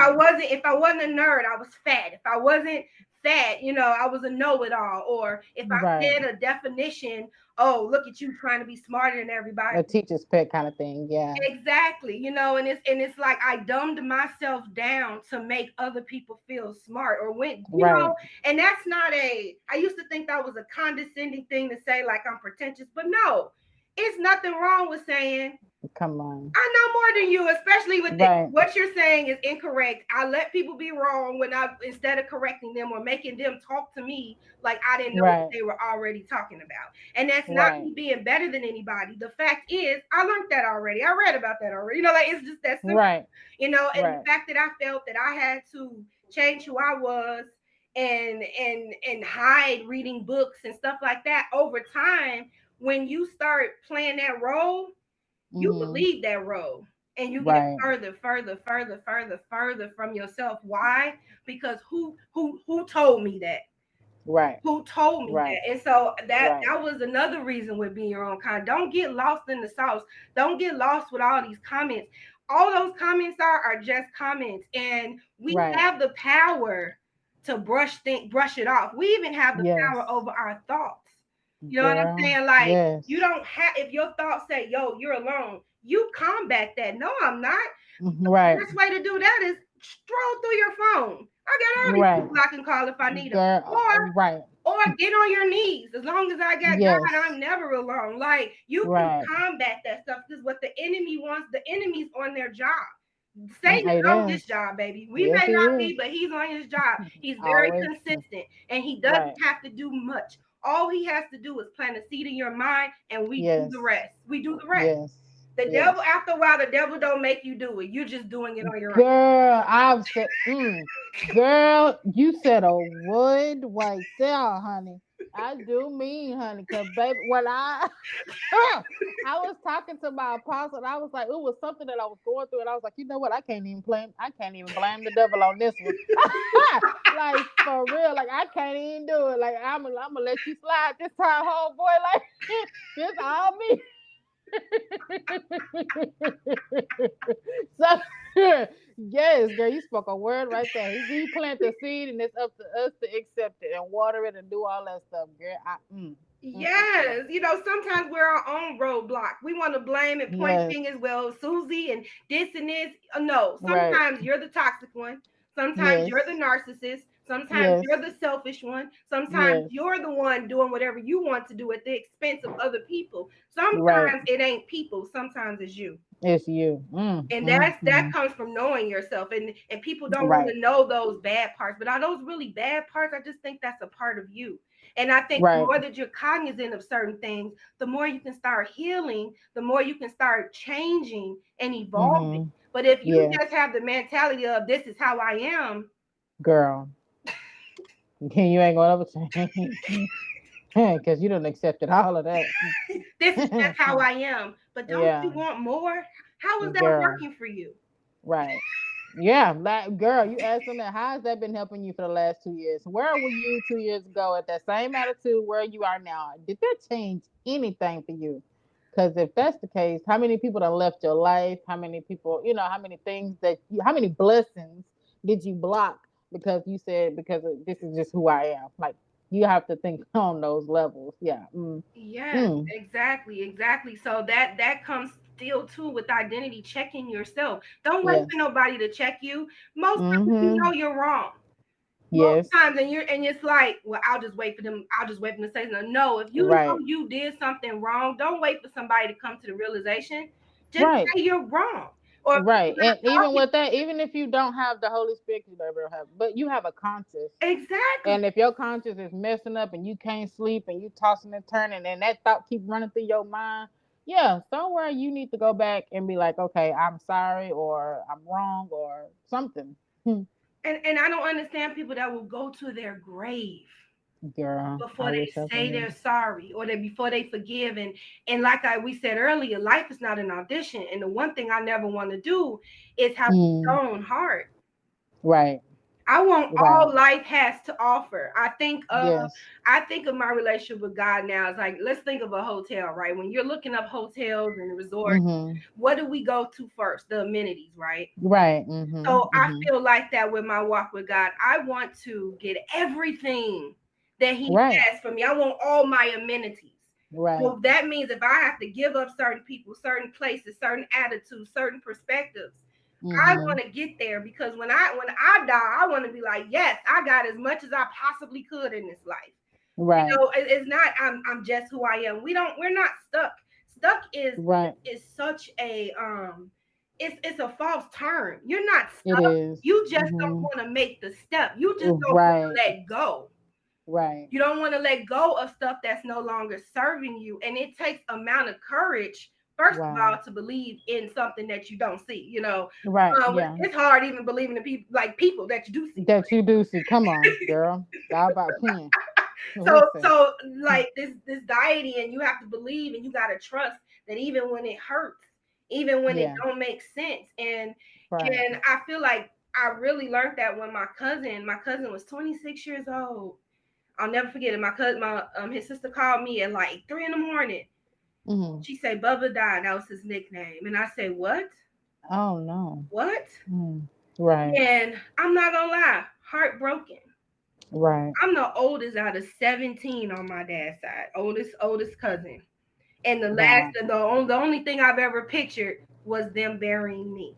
I wasn't a nerd, I was fat. If I wasn't fat, I was a know-it-all. Or if I Right. said a definition, oh, look at you trying to be smarter than everybody. A teacher's pet kind of thing. Yeah. Exactly, and it's like I dumbed myself down to make other people feel smart, or when Right. and that's not I used to think that was a condescending thing to say, like I'm pretentious, but no, It's nothing wrong with saying, Come on. I know more than you, especially with this. Right. What you're saying is incorrect. I let people be wrong when I, instead of correcting them or making them talk to me like I didn't know what Right. they were already talking about. And that's not Right. me being better than anybody. The fact is, I learned that already. I read about that already. Like it's just that simple. Right. And the Right. fact that I felt that I had to change who I was and hide reading books and stuff like that over time, when you start playing that role, you Mhm. believe that role and you get Right. further from yourself. Why? Because who told me that? Right. Who told me Right. that? And so Right. that was another reason with being your own kind. Don't get lost in the sauce. Don't get lost with all these comments. All those comments are just comments, and we Right. have the power to brush it off. We even have the Yes. power over our thoughts. You know what I'm Girl. saying? Like, Yes. you don't have, if your thoughts say, yo, you're alone, you combat that. No, I'm not. The Right. best way to do that is stroll through your phone. I got all these Right. people I can call if I need them. Girl. Right. Or get on your knees. As long as I got Yes. God, I'm never alone. Like, you can Right. combat that stuff, because what the enemy wants, the enemy's on their job. Satan is It on is. this job, baby. We Yes, may he not is. be, but he's on his job. He's very Always. consistent, and he doesn't Right. have to do much. All he has to do is plant a seed in your mind, and we do Yes. the rest. We do the rest. Yes. The Yes. devil, after a while, the devil don't make you do it. You're just doing it on your own. Girl, I've said, girl, you said a word right there, honey. I do mean, honey, because baby, when I was talking to my apostle, and I was like, it was something that I was going through, and I was like, you know what? I can't even blame the devil on this one. Like for real, like I can't even do it. Like I'm gonna let you slide this time, home boy. Like this all me. So yes, girl, you spoke a word right there. He planted the seed, and it's up to us to accept it and water it and do all that stuff, girl. Mm, mm, mm. Yes, sometimes we're our own roadblock. We want to blame and point Yes, fingers. Well, Susie and this and this. No, right. sometimes you're the toxic one. Sometimes Yes, you're the narcissist. Sometimes yes, you're the selfish one. Sometimes yes. you're the one doing whatever you want to do at the expense of other people. Right. Sometimes it ain't people. Sometimes it's you. It's you. And that Mm. comes from knowing yourself, and people don't want Right. to know those bad parts, but are those really bad parts? I just think that's a part of you. And I think the Right. more that you're cognizant of certain things, the more you can start healing, the more you can start changing and evolving. Mm-hmm. But if you Yes, just have the mentality of this is how I am, girl. You ain't gonna ever change because you don't accepted all of that. this is just how I am, but don't you Yeah, want more? How is that girl. working for you? Right. Yeah, that girl, you asked them that. How has that been helping you for the last 2 years? Where were you 2 years ago at that same attitude where you are now? Did that change anything for you? Because if that's the case, how many people that left your life? How many people, how many things how many blessings did you block because you said, this is just who I am? Like, you have to think on those levels. Yeah. Yes, Mm. exactly. So that comes still too with identity checking yourself. Don't wait for Yes. nobody to check you. Most times you know Mm-hmm. you're wrong. Most Yes. times, and it's like, well, I'll just wait for them. I'll just wait for them to say something. No, if you know Right. you did something wrong, don't wait for somebody to come to the realization. Just Right. say you're wrong. Or if Right. you're And not even talking, with that, even if you don't have the Holy Spirit, you never have, but you have a conscience. exactly. And if your conscience is messing up and you can't sleep and you tossing and turning and that thought keep running through your mind, yeah, somewhere you need to go back and be like, okay, I'm sorry or I'm wrong or something. And I don't understand people that will go to their grave Girl, I before they wish I say they're could. sorry, or they before they forgive. And like we said earlier, life is not an audition, and the one thing I never want to do is have a Mm, stone heart. right, I want right. all life has to offer. Yes. I think of my relationship with God now. It's like, let's think of a hotel, right? When you're looking up hotels and resorts, Mm-hmm. what do we go to first? The amenities, right? Right. Mm-hmm. So I Mm-hmm. feel like that with my walk with God. I want to get everything that He Right. has for me. I want all my amenities. Right. So that means if I have to give up certain people, certain places, certain attitudes, certain perspectives, I Mm-hmm. want to get there, because when I die, I want to be like, yes, I got as much as I possibly could in this life. Right. It's not I'm just who I am. We're not stuck. stuck is Right. is such a it's a false term. You're not It stuck. is. You just don't Mm-hmm. want to make the step. You just don't want Right. to let go. Right. You don't want to let go of stuff that's no longer serving you. And it takes amount of courage, first of all, Wow. to believe in something that you don't see. Right. Yeah. It's hard even believing in people that you do see. That you do see. Come on, girl. God about pen. Listen. So like this dieting, and you have to believe, and you got to trust that even when it hurts, even when it Yeah. don't make sense. Right. And I feel like I really learned that when my cousin was 26 years old. I'll never forget it. My cousin, his sister called me at like 3 in the morning. Mm-hmm. She said Bubba died. That was his nickname. And I say, what? Oh no. What? Mm. Right. And I'm not gonna lie, heartbroken. Right. I'm the oldest out of 17 on my dad's side, oldest cousin. And Wow. the only thing I've ever pictured was them burying me.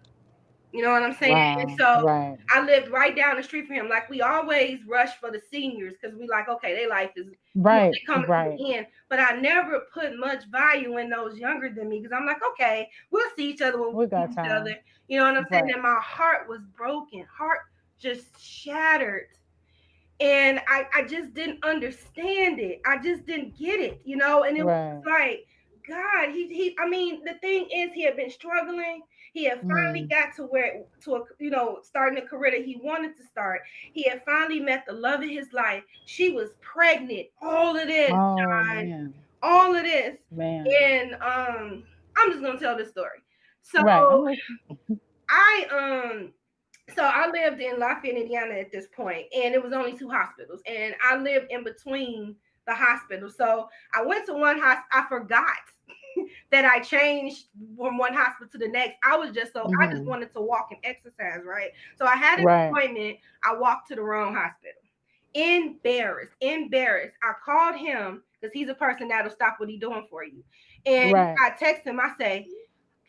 You know what I'm saying? And Wow. so Right. I lived right down the street from him. Like we always rush for the seniors because we like, okay, their life is, Right. they coming to Right. the end. But I never put much value in those younger than me because I'm like, okay, we'll see each other when we We see got each other. time. You know what I'm saying? Right. And my heart was broken, heart just shattered. And I just didn't understand it. I just didn't get it, and it was Right. like, God, I mean, the thing is he had been struggling. He had finally Mm. got to where to a, starting a career that he wanted to start. He had finally met the love of his life. She was pregnant. All of this, Oh John, man. all of this. Man. And I'm just gonna tell this story. So Right. I'm listening. I so I lived in Lafayette, Indiana at this point, and it was only two hospitals, and I lived in between the hospitals. So I went to one hospital. I forgot that I changed from one hospital to the next. I just Mm-hmm. wanted to walk and exercise, right? So I had an Right. appointment. I walked to the wrong hospital. Embarrassed, embarrassed. I called him because he's a person that'll stop what he's doing for you. And Right. I text him. I say,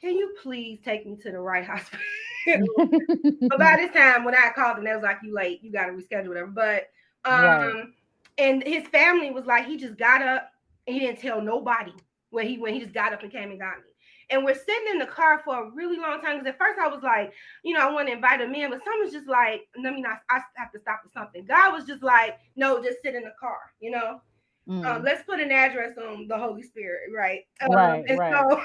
"Can you please take me to the right hospital?" But by this time, when I called them, they was like, "You late. You got to reschedule whatever." But Right. and his family was like, he just got up and he didn't tell nobody when he just got up and came and got me. And we're sitting in the car for a really long time because at first I was like, I want to invite him in, but someone's just like, let me not. I have to stop for something. God was just like, no, just sit in the car. Mm. Let's put an address on the Holy Spirit, right? Right. And Right. so,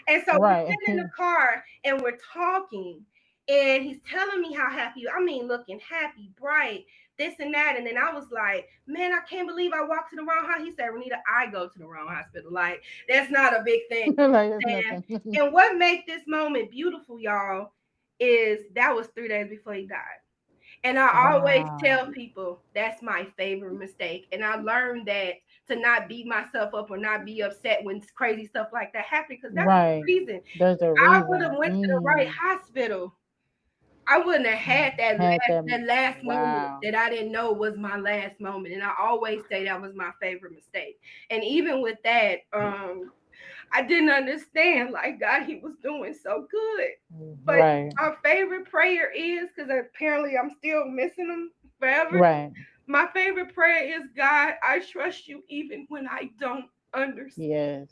and so we're Right. sitting in the car and we're talking, and he's telling me how happy. I mean, looking happy, bright, this and that. And then I was like, man, I can't believe I walked to the wrong hospital. He said, Renita, I go to the wrong hospital. Like that's not a big thing. Like it's And nothing. and what made this moment beautiful, y'all, is that was 3 days before he died. And I always Wow. tell people that's my favorite mistake. And I learned that to not beat myself up or not be upset when crazy stuff like that happens because that's the Right. reason. There's a I would have reason. went to the right hospital. I wouldn't have had Had that. that last moment Wow. that I didn't know was my last moment. And I always say that was my favorite mistake. And even with that, I didn't understand like God, he was doing so good. But Right. my favorite prayer is because apparently I'm still missing them forever. Right. My favorite prayer is God, I trust you even when I don't understand. Yes.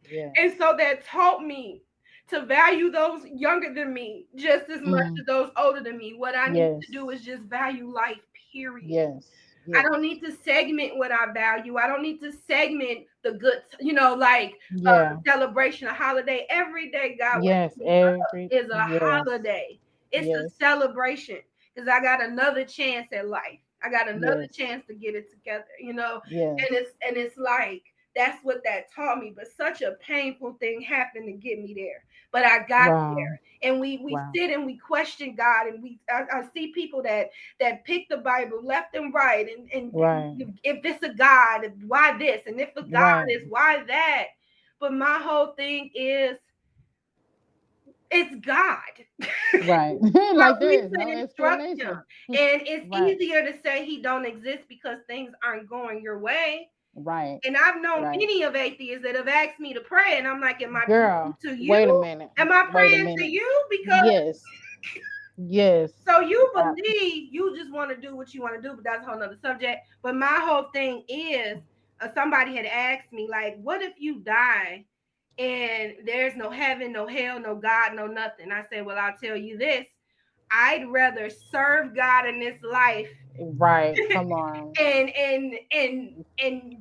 Yes. And so that taught me to value those younger than me just as much Mm. as those older than me. What I need Yes. to do is just value life, period. Yes. I Yes. don't need to segment what I value. I don't need to segment the good, like Yeah. celebration, a holiday. Every day God wakes Yes. me Every. is a Yes. holiday. It's a Yes. celebration because I got another chance at life. I got another Yes. chance to get it together. Yes. And it's like that's what that taught me. But such a painful thing happened to get me there. But I got Wow. there. And we Wow. sit and we question God, and I see people that pick the Bible left and right, Right. and if it's a God, why this, and if a God Right. is why that. But my whole thing is it's God. Right. But Like we there is can no instruct him. explanation. And it's Right. easier to say he don't exist because things aren't going your way. Right. And I've known Right. many of atheists that have asked me to pray, and I'm like, am I praying Girl, to you? wait a minute. Am I Wait a praying to minute. you? Because Yes. Yes. so you Uh, believe you just want to do what you want to do, but that's a whole nother subject. But my whole thing is somebody had asked me, like, what if you die and there's no heaven, no hell, no God, no nothing. I said, well, I'll tell you this. I'd rather serve God in this life Right. Come on. and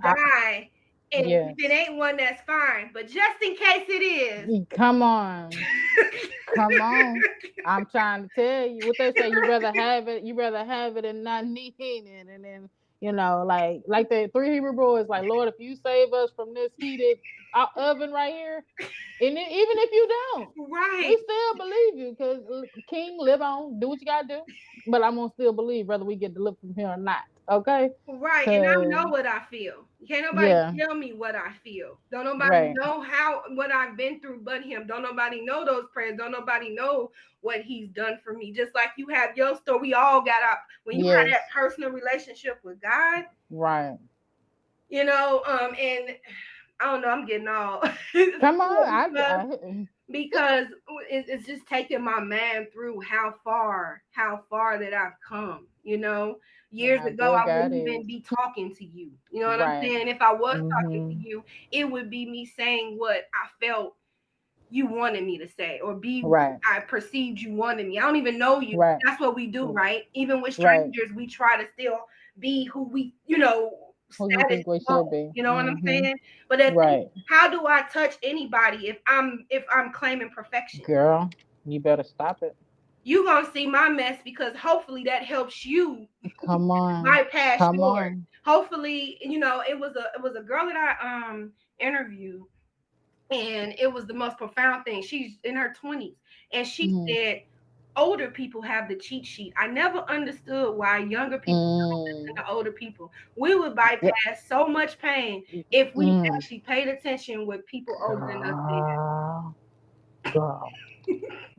I, die. And if it yes. ain't one, that's fine. But just in case it is, Come on. Come on. I'm trying to tell you what they say. You rather have it. You rather have it and not need it. And then like the three Hebrew boys, like Lord, if you save us from this heated oven right here, and then, even if you don't, we right, still believe you because King, live on, do what you gotta do. But I'm gonna still believe whether we get delivered from here or not. Okay? right. And I Cause know what I feel. Can't nobody yeah, tell me what I feel. Don't nobody right. know what I've been through but him. Don't nobody know those prayers. Don't nobody know what he's done for me. Just like you have your story, we all got up when you have that Yes. personal relationship with God, Right. and I don't know, I'm getting all Come on. because I because it's just taking my man through how far that I've come. Years how ago good I God wouldn't is. even be talking to you. You know what I'm Right. saying? If I was talking to Mm-hmm. you, it would be me saying what I felt you wanted me to say, or be Right. I perceived you wanted me. I don't even know you. Right. That's what we do, right? Even with Right. strangers, we try to still be who we, Who you status think we quo. should be? You know what I'm Mm-hmm. saying? But at the, Right. how do I touch anybody if I'm claiming perfection? Girl, you better stop it. You gonna see my mess, because hopefully that helps you Come on. bypass Come yours. on. Hopefully, it was a girl that I interviewed, and it was the most profound thing. She's in her 20s, and she Mm. said older people have the cheat sheet. I never understood why younger people don't listen Mm. to older people. We would Yeah. bypass so much pain if we Mm. actually paid attention what people older than us did. Girl. Girl.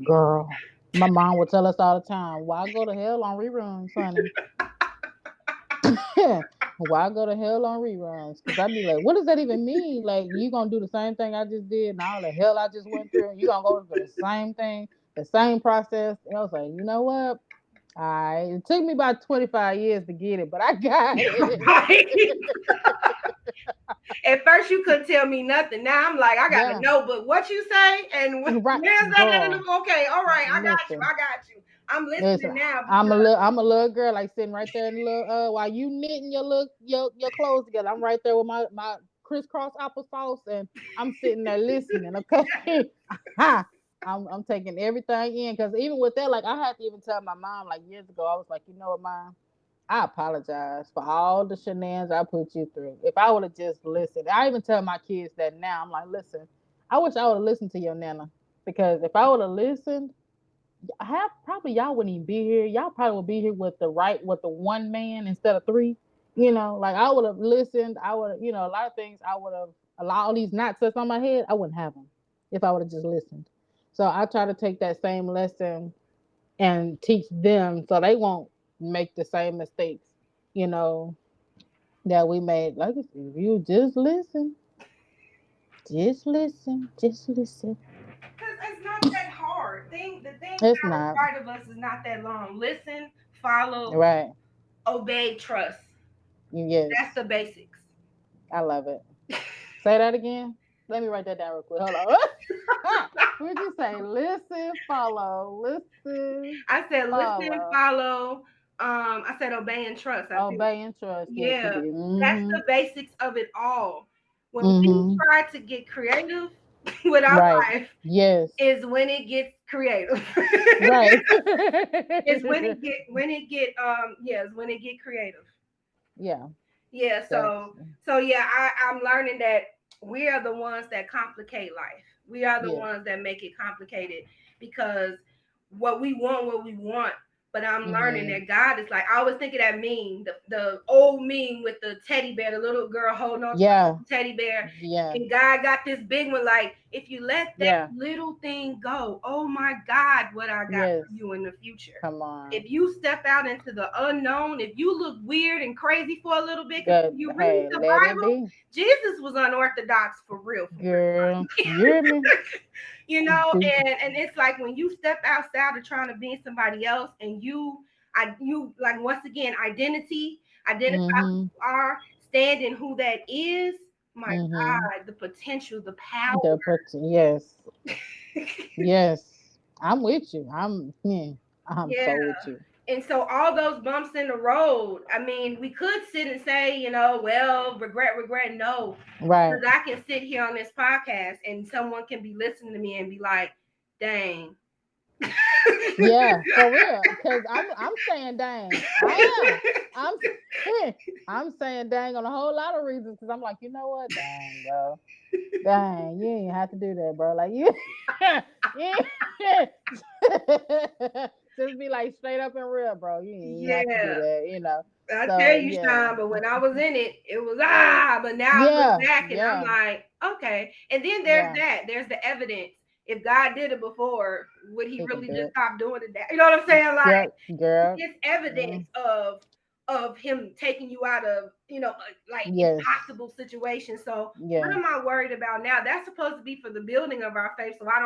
Girl. My mom would tell us all the time, why go to hell on reruns, honey? Why go to hell on reruns? Because I'd be like, what does that even mean? Like, you gonna do the same thing I just did and all the hell I just went through, and you gonna go through the same thing, the same process? And I was like, you know what? It took me about 25 years to get it, but I got Right? it. At first, you couldn't tell me nothing. Now I'm like, I gotta Yeah, know. But what you say, and right, where's that in the girl. okay? All right, I got you. Listen, I got you. I'm listen. listening now I'm a because little, I'm a little girl, like sitting right there in the little, while you knitting your clothes together. I'm right there with my crisscross applesauce, and I'm sitting there listening. Okay, I'm taking everything in because even with that, like I had to even tell my mom like years ago. I was like, you know what, mom? I apologize for all the shenanigans I put you through. If I would have just listened, I even tell my kids that now. I'm like, listen, I wish I would have listened to your nana because if I would have listened, half probably y'all wouldn't even be here. Y'all probably would be here with the one man instead of three. Like I would have listened. I would, a lot of things I would have allowed all these knots that's on my head. I wouldn't have them if I would have just listened. So I try to take that same lesson and teach them so they won't make the same mistakes. You know, that we made. Like if you just listen. it's not that hard. The thing It's God not required of us is not that long. Listen, follow, right. obey, trust. That's Yes, the basics. I love it. Say that again. Let me write that down real quick. Hold on. What'd you say? I said listen, Follow, follow. I said obey and trust. I think, obey, and trust. Yes, you yeah, did. that's Mm-hmm. the basics of it all. When we Mm-hmm. try to get creative with our Right. life, Yes. is when it gets creative. Right. It's when it get creative. Yeah. Yeah, That's so yeah, I'm learning that we are the ones that complicate life. We are the yes. ones that make it complicated, because what we want. But I'm learning Mm-hmm. that God is like, I always think of that meme, the old meme with the teddy bear, the little girl holding on to Yeah. the teddy bear, Yeah. and God got this big one. Like, if you let that Yeah. little thing go, oh my God, what I got Yes. for you in the future. Come on. If you step out into the unknown, if you look weird and crazy for a little bit, because Good. you read Hey, the let it Bible, be. Jesus was unorthodox for real, for Girl. real. You hear me? And it's like when you step outside of trying to be somebody else, and you like, once again, identify who Mm-hmm. you are, stand in who that is. My Mm-hmm. God, the potential, the power. Yes. Yes. I'm with you. I'm Yeah. so with you. And so all those bumps in the road, I mean, we could sit and say, well, regret, regret. No, Right. because I can sit here on this podcast and someone can be listening to me and be like, dang. Yeah, for real. Cause I'm saying dang. I am. I'm I'm saying dang on a whole lot of reasons. Cause I'm like, you know what? Dang, bro. Dang, you ain't have to do that, bro. Like you, yeah. Just be like straight up and real, bro. You ain't have to do Yeah. that, you know. I tell So you, yeah, Sean, but when I was in it, it was but now I look yeah, back and I'm yeah, like, okay. And then there's yeah. that. There's the evidence. If God did it before, would he He can really do just it. stop doing it now? You know what I'm saying? Like Girl, girl. it's evidence Mm, of him taking you out of like yes, impossible situations. So what yes. am I worried about now? That's supposed to be for the building of our faith, so I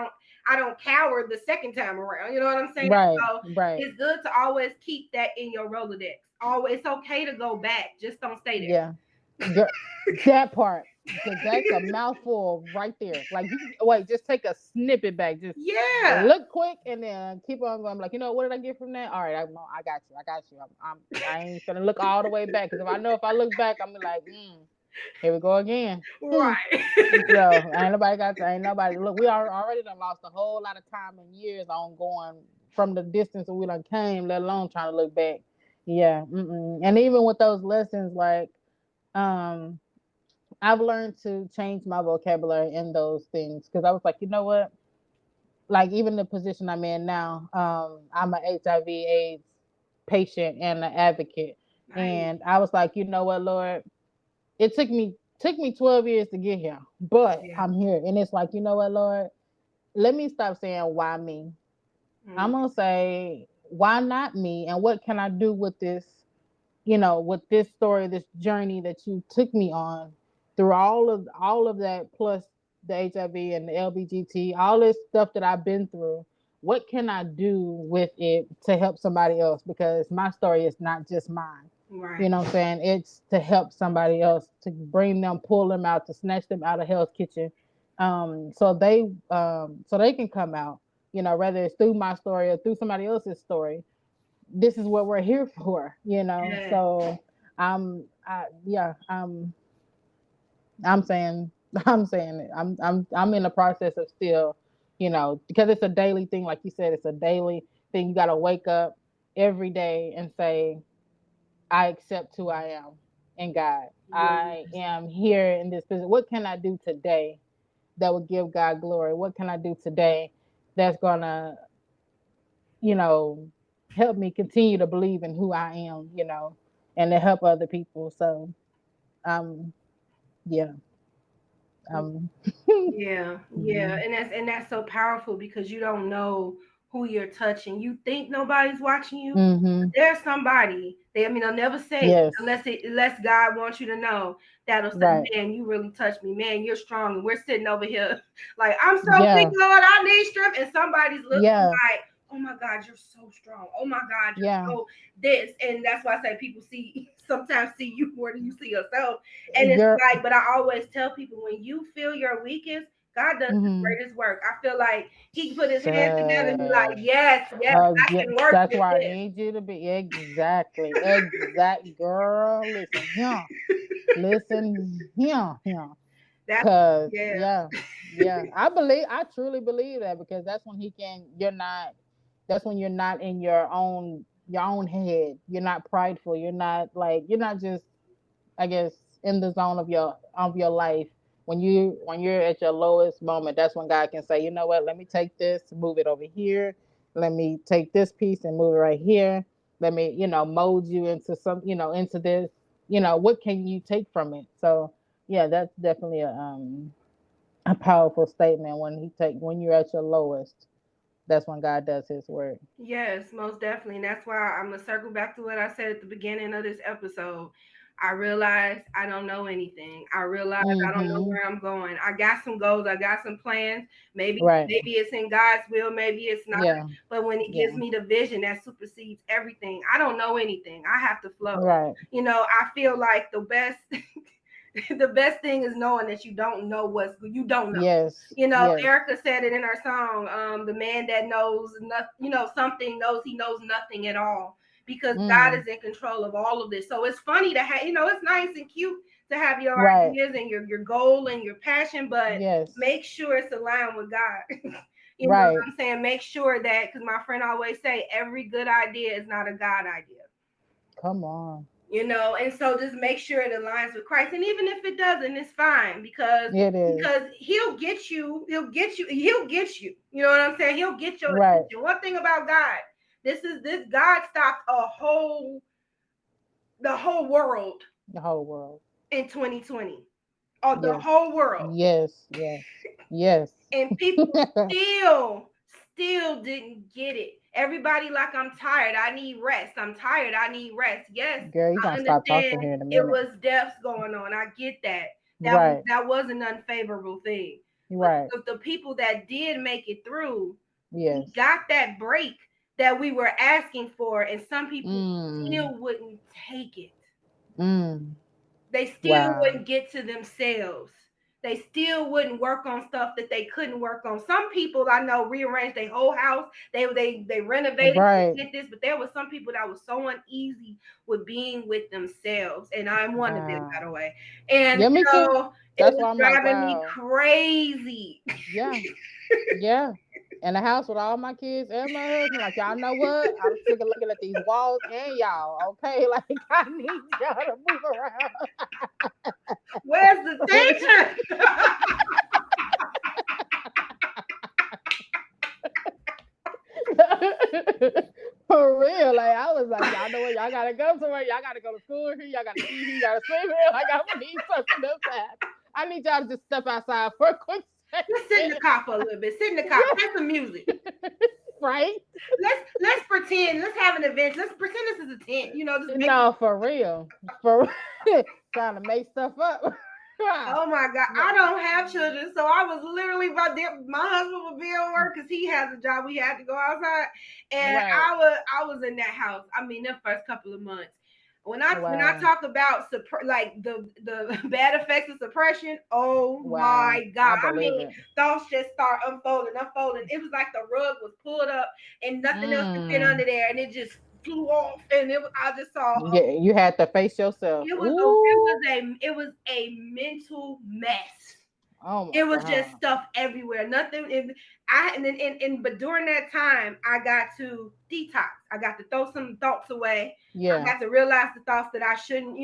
don't cower the second time around. You know what I'm saying? Right, So right. it's good to always keep that in your Rolodex. Always, it's okay to go back, just don't stay Yeah. Girl, that part, because that's a mouthful right there. Like you wait, just take a snippet back, just there. Yeah. look quick, and then keep on going. Like, what did I get from that? All right, I got you, I got you. I ain't gonna look all the way back because if I know if I look back, I'm be like, here we go again. Right. So ain't nobody look. We are already done lost a whole lot of time and years on going from the distance that we done came, let alone trying to look back. Yeah, and even with those lessons, like um I've learned to change my vocabulary in those things because I was like, you know what? Like even the position I'm in now, I'm an HIV/AIDS patient and an advocate, Nice. and I was like, you know what, Lord, it took me 12 years to get here, but Yeah. I'm here, and it's like, you know what, Lord, let me stop saying why me. I'm Mm. gonna say why not me, and what can I do with this with this story, this journey that you took me on through all of that, plus the HIV and the LBGT, all this stuff that I've been through. What can I do with it to help somebody else? Because my story is not just mine. You Right. know what I'm saying? It's to help somebody else, to bring them, pull them out, to snatch them out of Hell's Kitchen, so they can come out. Whether it's through my story or through somebody else's story, this is what we're here for. Yeah. So yeah, I'm saying I'm saying it. I'm in the process of still, because it's a daily thing, like you said, it's a daily thing. You gotta wake up every day and say, I accept who I am in God. I Yes. am here in this position. What can I do today that would give God glory? What can I do today that's gonna you know, help me continue to believe in who I am, and to help other people. So, um, yeah, um, Yeah, yeah, mhm, and that's so powerful because you don't know who you're touching. You think nobody's watching you, but mhm, there's somebody. I mean, they'll never say it yes, unless God wants you to know. That'll say, right, "Man, you really touched me. Man, you're strong." And we're sitting over here like, "I'm so weak, yeah, Lord. I need strength." And somebody's looking yeah, like, "Oh my God, you're so strong. Oh my God, you're yeah, so this." And that's why I say people sometimes see you more than you see yourself. And it's girl, like, but I always tell people when you feel your weakest, God does the mhm. greatest work. I feel like He can put His hands together and be like, Sir. yes, yes, I Yeah, can work that's with where I this. need you to be. Exactly, exact girl. Listen here. That's Cause yeah, yeah, I truly believe that because that's when he can. That's when you're not in your own head. You're not prideful. You're not just, I guess, in the zone of your life. When you're at your lowest moment, that's when God can say, you know what? Let me take this, move it over here. Let me take this piece and move it right here. Let me, mold you into into this. What can you take from it? So yeah, that's definitely a powerful statement when you're at your lowest. That's when God does His work. yes, most definitely. And that's why I'm gonna circle back to what I said at the beginning of this episode. I realize I don't know anything. I realize I don't know Mm-hmm. where I'm going. I got some goals. I got some plans. Maybe Right. maybe it's in God's will. Maybe it's not. Yeah. But when He gives Yeah. me the vision that supersedes everything, I don't know anything. I have to flow. Right. I feel like the best. The best thing is knowing that you don't know what's you don't know. Yes. You know, Yes. Erica said it in her song. The man that knows nothing, something knows he knows nothing at all because God Mm. is in control of all of this. So it's funny to have, it's nice and cute to have your Right. ideas and your goal and your passion, but Yes. make sure it's aligned with God. You know what Right. I'm saying? Make sure that, because my friend always say, every good idea is not a God idea. Come on. And so just make sure it aligns with Christ. And even if it doesn't, it's fine, because It is. he'll get you, he'll get you. You know what I'm saying? He'll get your Right. attention. One thing about God, this God stopped the whole world The whole world. in 2020. Oh, the Yes. whole world. Yes. Yes. Yes. And people still didn't get it. Everybody like, I'm tired, I need rest, I'm tired, I need rest. Yes, Girl, you I gonna stop understand talking here in a it minute. was deaths going on, I get that. Right. That was an unfavorable thing. But Right. the people that did make it through, we Yes. got that break that we were asking for, and some people Mm. still wouldn't take it. Mm. They still Wow. wouldn't get to themselves. They still wouldn't work on stuff that they couldn't work on. Some people I know rearranged their whole house. They renovated, Right. they did this, but there was some people that was so uneasy with being with themselves. And I'm one of them, by Wow. the way. And Yeah, me too. so it That's was why I'm like, driving me wow. crazy. Yeah. Yeah. In the house with all my kids and my husband, like, y'all know what? I'm sick of looking at these walls and y'all. Okay, like I need y'all to move around. Where's the tension? For real, like I was like, y'all know what? Y'all gotta go somewhere. Y'all gotta go to school here. Y'all gotta eat here. You gotta swim here. Like I'm gonna need something else to happen. I need y'all to just step outside for a quick Just sit in the second. car for a little bit. Sit in the car. Yeah, Play some music. right? Let's pretend. Let's have an event. Let's pretend this is a tent. Just make. No, for real. For trying to make stuff up. Oh my God. I don't have children. So I was literally about there. My husband would be at work because he has a job. We had to go outside. And Right. I was in that house. I mean, the first couple of months. When I Wow. talk about like the bad effects of suppression, oh Wow. my I God. I believe mean, it. thoughts just start unfolding, unfolding. It was like the rug was pulled up and nothing else could fit Mm. under there, and it just flew off. And I just saw. Yeah, you had to face yourself. Ooh. It was a mental mess. Oh my It was just God. stuff everywhere. Nothing. But during that time, I got to detox. I got to throw some thoughts away. I Yeah. got to realize the thoughts that I shouldn't,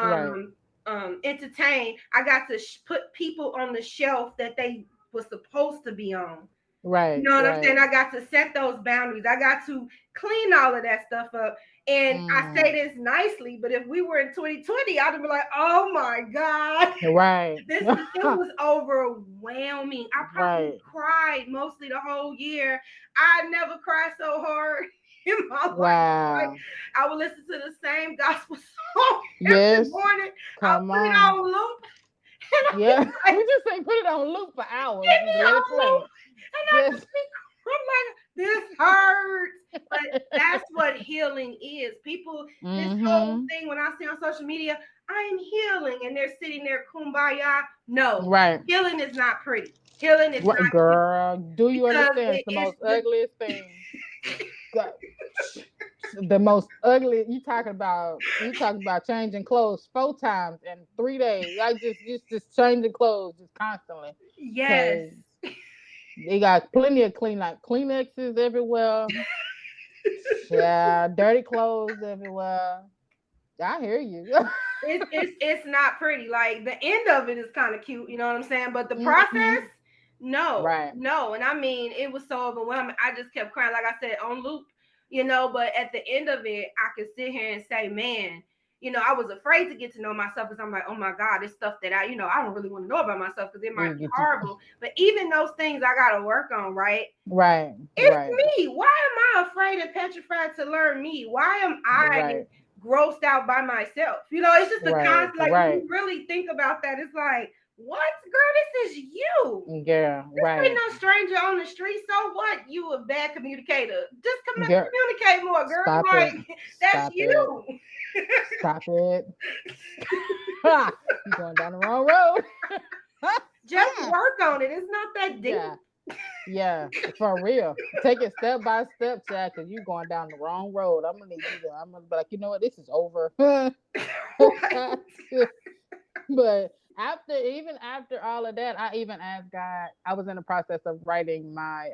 Right. um, entertain. I got to put people on the shelf that they were supposed to be on. You Right. know what I'm saying? Right. I got to set those boundaries. I got to clean all of that stuff up. And I say Mm. this nicely, but if we were in 2020, I'd be like, oh my God. Right. It was overwhelming. I probably Right. cried mostly the whole year. I never cried so hard in my life. Like, Wow. I would listen to the same gospel song every Yes. morning. I'll Come put it on. on loop, and I'll be Yeah. like, We just say put it on loop for hours. get Just me let it on loop. play. And I Just just be, I'm like, this hurts. But that's what healing is. People, this whole mm-hmm. thing, when I see on social media, I'm healing, and they're sitting there kumbaya. No, Right. healing is not pretty. Healing is Right, not cute, girl. Do you because understand? It's the it's most the ugliest thing. God, the most ugly. You talking about changing clothes 4 times in 3 days. Like just changing clothes just constantly. yes. Cause they got plenty of Kleenexes everywhere. Yeah, dirty clothes everywhere. I hear you. It's not pretty. Like the end of it is kind of cute, you know what I'm saying? But the process, hmm no, Right. no. And I mean, it was so overwhelming. I just kept crying, like I said, on loop, But at the end of it, I could sit here and say, man, I was afraid to get to know myself because I'm like, oh my God, it's stuff that I don't really want to know about myself because it might be horrible. But even those things I got to work on, right? Right. It's Right. me. Why am I afraid and petrified to learn me? Why am I Right. grossed out by myself? It's just a Right. constant, like when Right. you really think about that, it's like, What, girl? This is you. Girl, This ain't right. no stranger on the street. So what? You a bad communicator. Just Girl, communicate more, girl. stop it. Like that's Stop it. you. Stop it. Ha! You going down the wrong road. Just work on it. It's not that deep. Yeah. Yeah, for real. Take it step by step, Chad, because you're going down the wrong road. I'm gonna need you to. I'm gonna be like, you know what? This is over. What? But even after all of that, I even asked God. I was in the process of writing my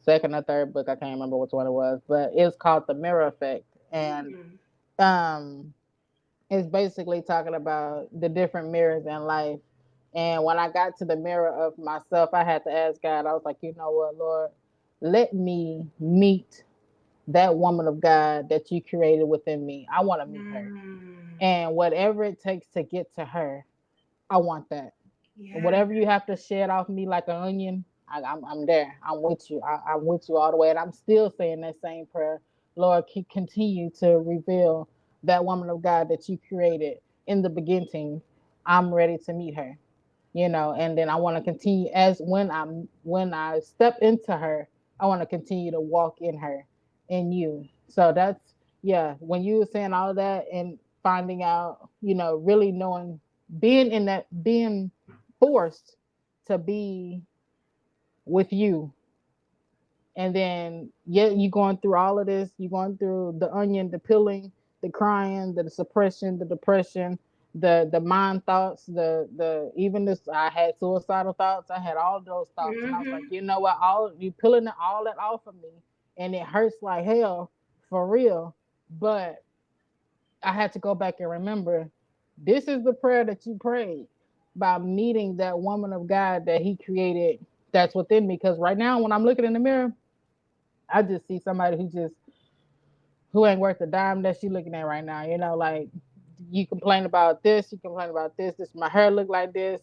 second or third book. I can't remember which one it was, but it's called The Mirror Effect, and Mm, um, it's basically talking about the different mirrors in life. And when I got to the mirror of myself, I had to ask God. I was like, you know what, Lord, let me meet that woman of God that you created within me. I want to meet her, mm, and whatever it takes to get to her, I want that. yeah. Whatever you have to shed off me like an onion, I'm there. I'm with you. I'm with you all the way. And I'm still saying that same prayer. Lord, continue to reveal that woman of God that you created in the beginning. I'm ready to meet her, and then I want to continue as when I step into her, I want to continue to walk in her, in you. So that's, yeah, when you were saying all of that and finding out, really knowing, being forced to be with you, and then yeah, you going through all of this, you going through the onion, the peeling, the crying, the suppression, the depression, the mind thoughts, the even this, I had suicidal thoughts, I had all those thoughts, and I was like, Mm-hmm. you know what, all you peeling all that off of me, and it hurts like hell, for real. But I had to go back and remember, this is the prayer that you prayed by meeting that woman of God that he created, that's within me. Because right now when I'm looking in the mirror, I just see somebody who ain't worth a dime that she looking at right now. Like, you complain about this, you complain about this. This, my hair look like this.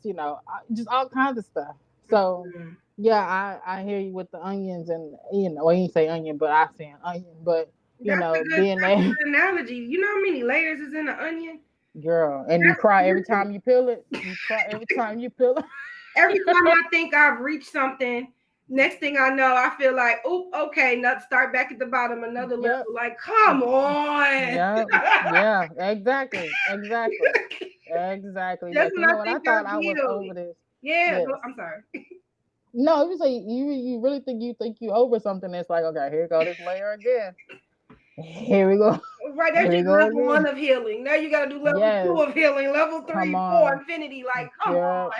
Just all kinds of stuff. So Mm-hmm. yeah, I hear you with the onions, and well, you didn't say onion, but I say an onion. But being That's a that good analogy. You know how many layers is in an onion? girl, and you That's cry every true. time you peel it. You cry every time you peel Every time it. I think I've reached something, next thing I know, I feel like, oop, okay, not start back at the bottom, another Yep. level. Like, come on. Yeah. Yeah. Exactly. Exactly. Exactly. Just Like, when you I know what? I think thought I've I was healed. over this. Yeah, Yes. I'm sorry. No, you say you really think you over something. It's like, okay, here go this layer again. Here we go. Right, that's Here we just go level one again. of healing. Now you got to do level two Yes. of healing, level Come three, four, on, infinity. Like, come girl,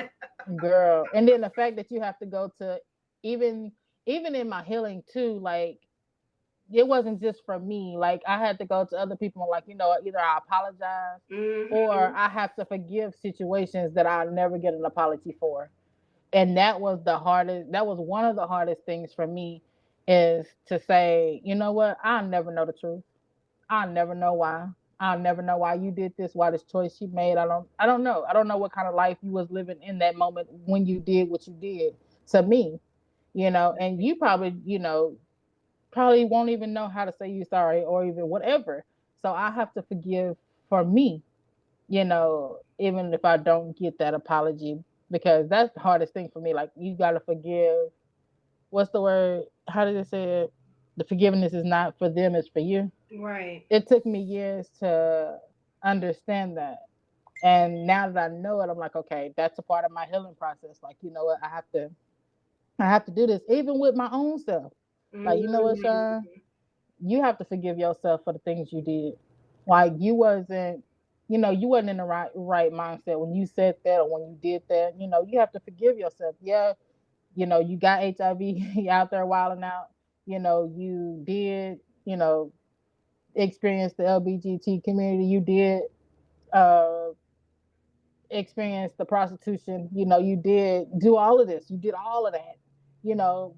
on. girl. And then the fact that you have to go to, even even in my healing too, like, it wasn't just for me. Like, I had to go to other people. Like, either I apologize, or Mm-hmm. I have to forgive situations that I'll never get an apology for. And that was the hardest. That was one of the hardest things for me, is to say, you know what? I'll never know the truth. I'll never know why. I'll never know why you did this, why this choice you made. I don't know. I don't know what kind of life you was living in that moment when you did what you did to me, and you probably, probably won't even know how to say you sorry or even whatever. So I have to forgive for me, even if I don't get that apology, because that's the hardest thing for me. Like, you got to forgive. What's the word? How did it say it? The forgiveness is not for them, it's for you. Right. It took me years to understand that. And now that I know it, I'm like, okay, that's a part of my healing process. Like, you know what? I have to do this, even with my own self. Like, you know what, Mm-hmm. Sean? You have to forgive yourself for the things you did. Like, you wasn't in the right mindset when you said that or when you did that. You have to forgive yourself. Yeah, you got HIV out there wilding out. You did, experience the LGBT community. You did uh experience the prostitution. You did do all of this. You did all of that.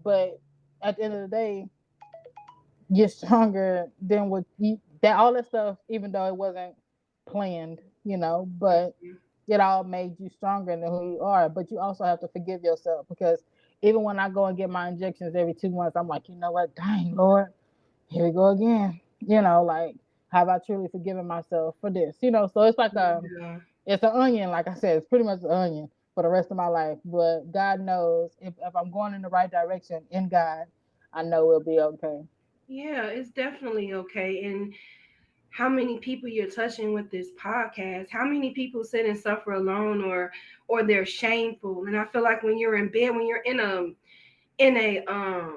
But at the end of the day, you're stronger than what that all that stuff, even though it wasn't planned, but it all made you stronger than who you are. But you also have to forgive yourself, because even when I go and get my injections every 2 months, I'm like, you know what, dang Lord, here we go again. Like, have I truly forgiven myself for this? So it's like Yeah. It's an onion, like I said, it's pretty much an onion for the rest of my life. But God knows if I'm going in the right direction in God, I know we'll be okay. Yeah, it's definitely okay. And how many people you're touching with this podcast? How many people sit and suffer alone, or they're shameful? And I feel like when you're in bed, when you're in a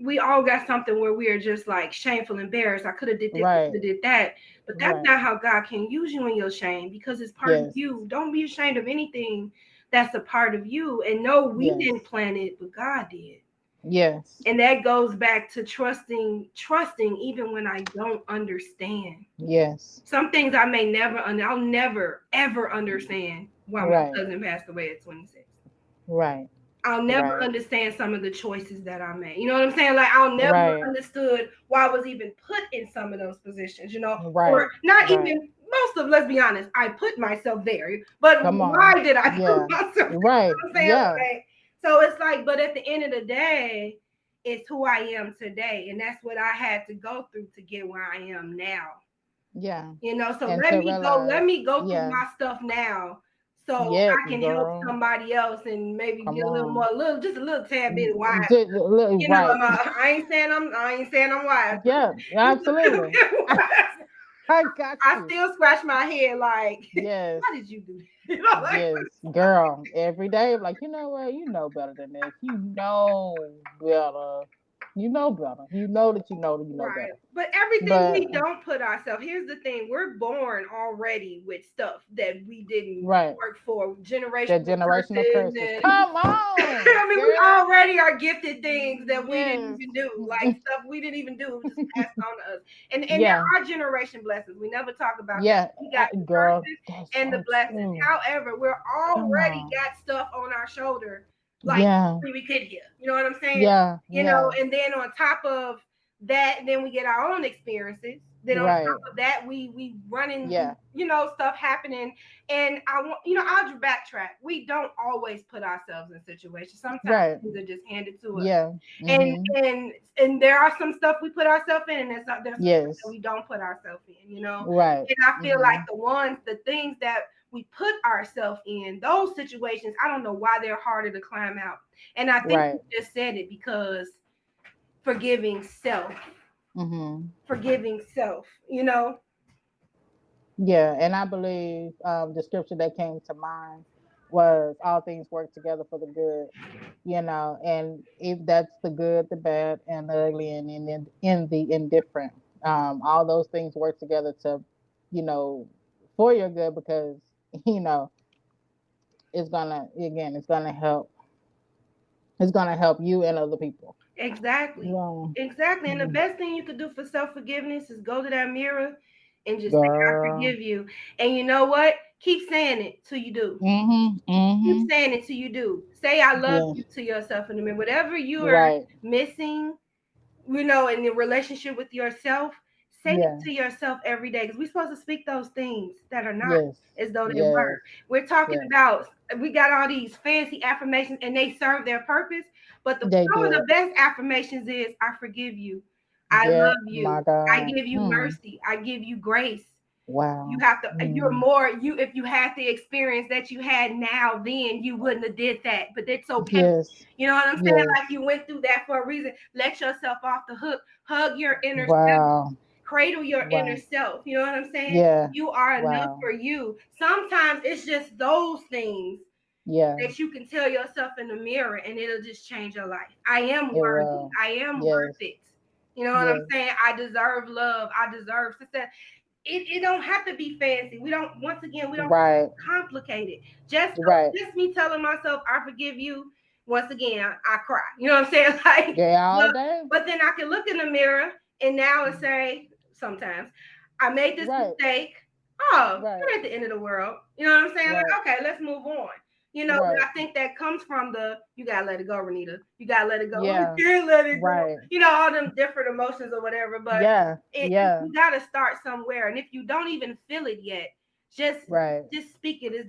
we all got something where we are just like shameful, embarrassed. I could have did this, I Right, could have did that. But that's right. not how God can use you in your shame, because it's part of Yes, you. Don't be ashamed of anything that's a part of you. And no, we yes, didn't plan it, but God did. yes, And that goes back to trusting even when I don't understand. yes. Some things I may never I'll never ever understand why my Right, cousin passed away at 26. right, I'll never right, understand some of the choices that I made. You know what I'm saying? Like I'll never right, understood why I was even put in some of those positions, or right, not right. even most of, let's be honest, I put myself there. But Come on. why did I put Yeah. myself there? You know Right. what I'm saying? Yeah. Like, so it's like, but at the end of the day, it's who I am today. And that's what I had to go through to get where I am now. Yeah. So And let to me go, realize, through yeah. my stuff now, so Yep, I can help girl. somebody else and maybe be Come a little on. more, just a little tad bit wise. Right. I ain't saying I'm wise, but Yeah, just a little absolutely. bit wise. I got I you. still scratch my head like, Yes. why did you do that? Like, Yes. Girl. Every day, like, you know what? You know better than this. You know better. You know better. You know that you know right. better. But everything But we don't put ourselves, here's the thing, we're born already with stuff that we didn't right. work for, The generational generational curses, curses. and Come on, I mean, we girl. already are gifted things that we didn't Yes. even do, like stuff we didn't even do, it was just passed on to us. And there Yeah. are generation blessings. We never talk about that. Yeah. We got the Girl, curses that's and the so blessings. true. However, we're Come already on. got stuff on our shoulder, like Yeah. when we get here. You know what I'm saying? Yeah. Yeah. And then on top of that, then we get our own experiences. Then on Right. top of that, we running, Yeah. stuff happening. And I want, I'll backtrack. We don't always put ourselves in situations. Sometimes Right. things are just handed to us. Yeah. And Mm-hmm. there are some stuff we put ourselves in, and there's some stuff that Yes. we don't put ourselves in. Right. And I feel like Mm-hmm. the things that we put ourselves in, those situations, I don't know why they're harder to climb out. And I think Right. you just said it, because forgiving self, Mm-hmm. forgiving self. Yeah. And I believe the scripture that came to mind was all things work together for the good, and if that's the good, the bad, and the ugly, and in the indifferent, all those things work together to, you know, for your good because, you know, it's gonna help. It's gonna help you and other people. Exactly. Yeah. Exactly. And the Mm. best thing you could do for self forgiveness is go to that mirror and just say, I Girl. forgive you. And you know what? Keep saying it till you do. Mm-hmm. Keep Mm-hmm. saying it till you do. Say, I love Yeah. you to yourself in the mirror. Whatever you are Right. missing, in the relationship with yourself, say it Yeah. to yourself every day, because we're supposed to speak those things that are not Yes. as though they Yes. were. We're talking Yes. about, we got all these fancy affirmations and they serve their purpose, but They some of the did. best affirmations is, I forgive you, I Yeah. love you, My I God. give you Hmm. mercy, I give you grace. You Wow. have to, you're Hmm. more, if you had the experience that you had now, then you wouldn't have did that, but it's okay. Yes. You know what I'm saying? Yes. Like, you went through that for a reason. Let yourself off the hook. Hug your inner self. Wow. Cradle your inner Wow. self. You know what I'm saying? Yeah. You are enough Wow. for you. Sometimes it's just those things Yeah. that you can tell yourself in the mirror, and it'll just change your life. I am It worthy. will. I am Yes. worth it. You know what I'm Yes. saying? I deserve love. I deserve success. It don't have to be fancy. We don't, once again, we don't have Right. to complicate it. Just Right. just me telling myself I forgive you. Once again, I cry. You know what I'm saying? Like, Yeah. All but, day. then I can look in the mirror and now and say, sometimes, I made this Right. mistake. Oh, Right. not at the end of the world. You know what I'm saying? Right. Like, okay, let's move on. But Right. I think that comes from you gotta let it go, Renita. You gotta let it go. I Yeah. can't let it go. Right. All them different emotions or whatever. But Yeah. Yeah. you gotta start somewhere. And if you don't even feel it yet, just Right. speak it as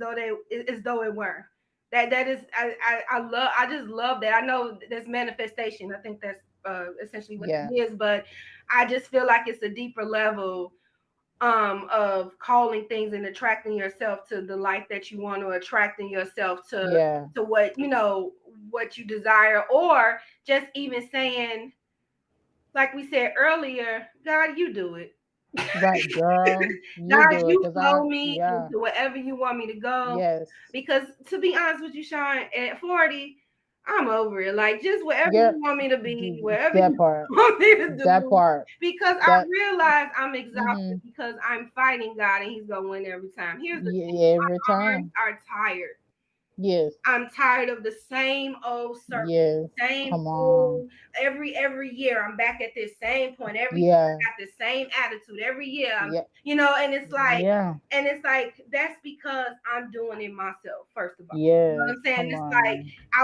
though it were. That is, I just love that. I know that's manifestation. I think that's essentially what Yeah. it is. But I just feel like it's a deeper level of calling things and attracting yourself to the life that you want, or attracting yourself Yeah. to what what you desire, or just even saying, like we said earlier, God, you do it. Right, girl. You God, do it, you cause I. flow me Yeah. into wherever you want me to go. Yes. Because to be honest with you, Sean, at 40, I'm over it. Like, just wherever Yeah. you want me to be, wherever That you part. want me to That do. part. Because I That. realize I'm exhausted Mhm. because I'm fighting God and He's gonna win every time. Here's the thing, Yeah, every my arms time. are tired. Yes. I'm tired of the same old circle, Yes. same Come on. old every year. I'm back at this same point. Every year Yeah. I got the same attitude. Every year I'm, Yeah. Yeah. and it's like that's because I'm doing it myself. First of all, you know what Yes. I'm saying? Come It's like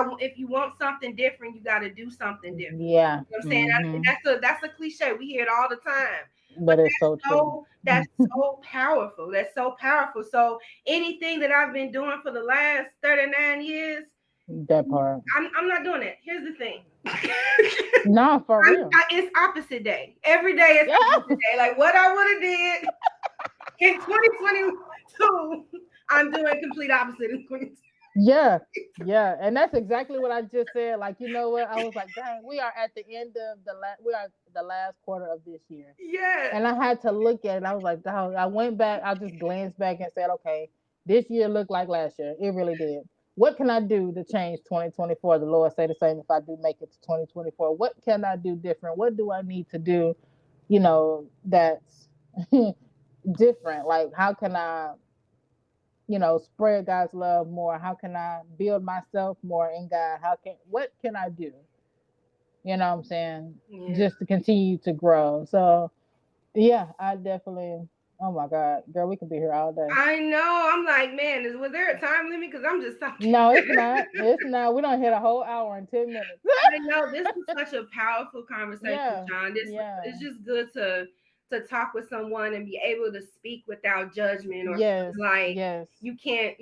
on. if you want something different, you got to do something different. Yeah. You know what I'm saying? Mhm. That's a cliche. We hear it all the time. But But it's so true. that's so powerful. That's so powerful. So anything that I've been doing for the last 39 years, That part. I'm not doing it. Here's the thing. No, for real. It's opposite day. Every day is Yeah. opposite day. Like what I would have did in 2022, I'm doing complete opposite in 2022. Yeah. Yeah. And that's exactly what I just said. Like, you know what? I was like, dang, we are at the end of we are the last quarter of this year. Yeah. And I had to look at it. I was like, dog, I went back, I just glanced back and said, okay, this year looked like last year. It really did. What can I do to change 2024? The Lord say the same if I do make it to 2024. What can I do different? What do I need to do, that's different? Like, how can I, spread God's love more? How can I build myself more in God? What can I do? You know what I'm saying? Yeah. Just to continue to grow. So, yeah, I definitely. Oh my God, girl, we could be here all day. I know. I'm like, man, was there a time limit? Because I'm just talking. No, it's not. It's not. We don't hit a whole hour in 10 minutes. I know this was such a powerful conversation, Yeah, John. This was yeah, it's just good to talk with someone and be able to speak without judgment or yes, feeling like yes, you can't,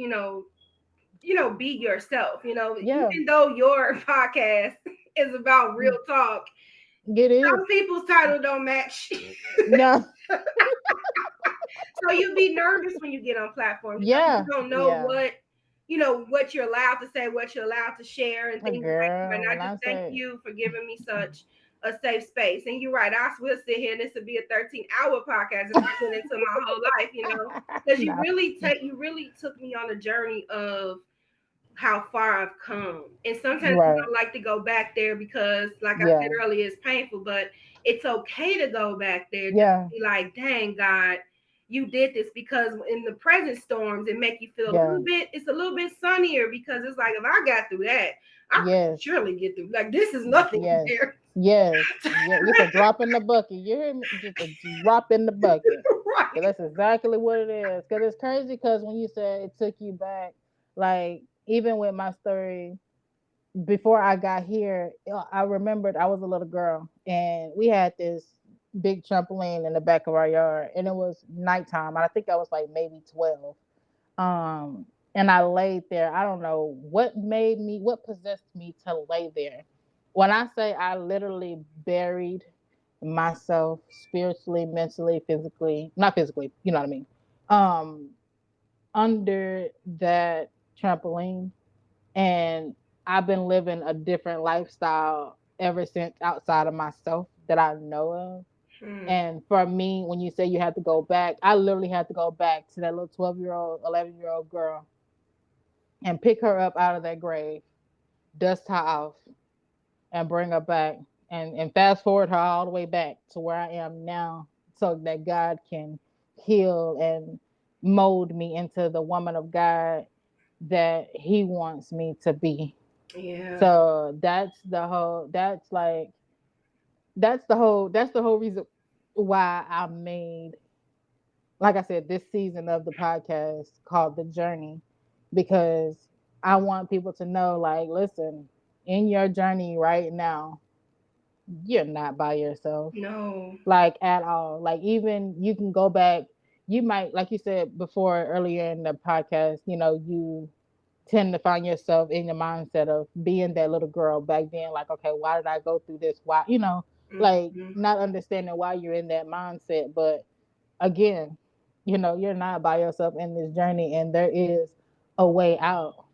be yourself. yeah. Even though your podcast is about real talk, It is. some people's title don't match. No, So you be nervous when you get on platform. You yeah, don't know yeah. what you're allowed to say, what you're allowed to share, and A things like that. And girl, I when just I thank say, you for giving me such a safe space. And you're right, I will sit here. This would be a 13-hour podcast if I get into my whole life, because no, you really took me on a journey of how far I've come. And sometimes we right, don't like to go back there because, like I said yeah, earlier, it's painful, but it's okay to go back there. Just yeah, be like, dang, God, you did this, because in the present storms, it make you feel yeah, it's a little bit sunnier, because it's like, if I got through that, I could yes, surely get through. Like, this is nothing yes, compared. yes, yeah. It's a drop in the bucket. You hear me? Just a drop in the bucket. Right. 'Cause that's exactly what it is. Cause it's crazy. Cause when you said it took you back, like even with my story before I got here, I remembered I was a little girl and we had this big trampoline in the back of our yard, and it was nighttime. I think I was like maybe 12. Um, and I laid there. I don't know what possessed me to lay there. When I say I literally buried myself spiritually, mentally, physically, not physically, you know what I mean? Um, under that trampoline, and I've been living a different lifestyle ever since outside of myself that I know of. Hmm. And for me, when you say you have to go back, I literally had to go back to that little 12-year-old, 11-year-old girl and pick her up out of that grave, dust her off, and bring her back, and fast forward her all the way back to where I am now, so that God can heal and mold me into the woman of God that He wants me to be. Yeah. So that's the whole reason why I made, like I said, this season of the podcast called The Journey, because I want people to know, like, listen, in your journey right now, you're not by yourself, No. like at all. Like, even you can go back, you might, like you said before earlier in the podcast, you tend to find yourself in the mindset of being that little girl back then, like, okay, why did I go through this? Why, like Hmm. not understanding why you're in that mindset. But again, you're not by yourself in this journey, and there is a way out.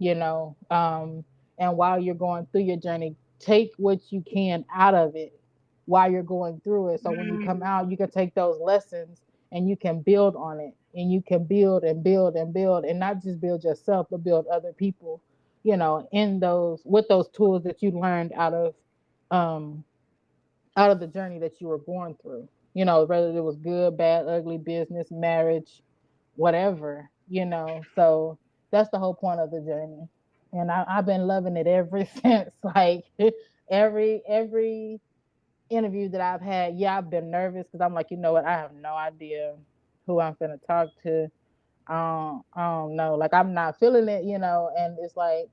And while you're going through your journey, take what you can out of it while you're going through it. So when you come Mm, out, you can take those lessons and you can build on it, and you can build and build and build, and not just build yourself, but build other people, in those with those tools that you learned um out of the journey that you were going through. Whether it was good, bad, ugly, business, marriage, whatever. So that's the whole point of the journey, and I've been loving it ever since. Like every interview that I've had, yeah, I've been nervous because I'm like, you know what, I have no idea who I'm gonna talk to. I don't know. Like I'm not feeling it, and it's like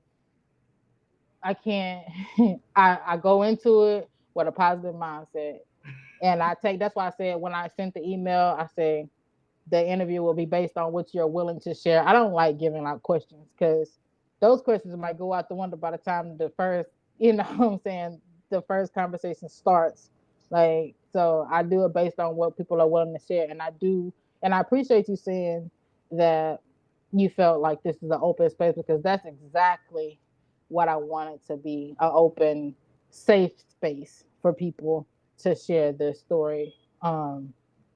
I can't. I go into it with a positive mindset, and that's why I said when I sent the email, I said the interview will be based on what you're willing to share. I don't like giving out questions because those questions might go out the window by the time the first, what I'm saying, the first conversation starts. Like, so I do it based on what people are willing to share. And I appreciate you saying that you felt like this is an open space because that's exactly what I want it to be, an open, safe space for people to share their story.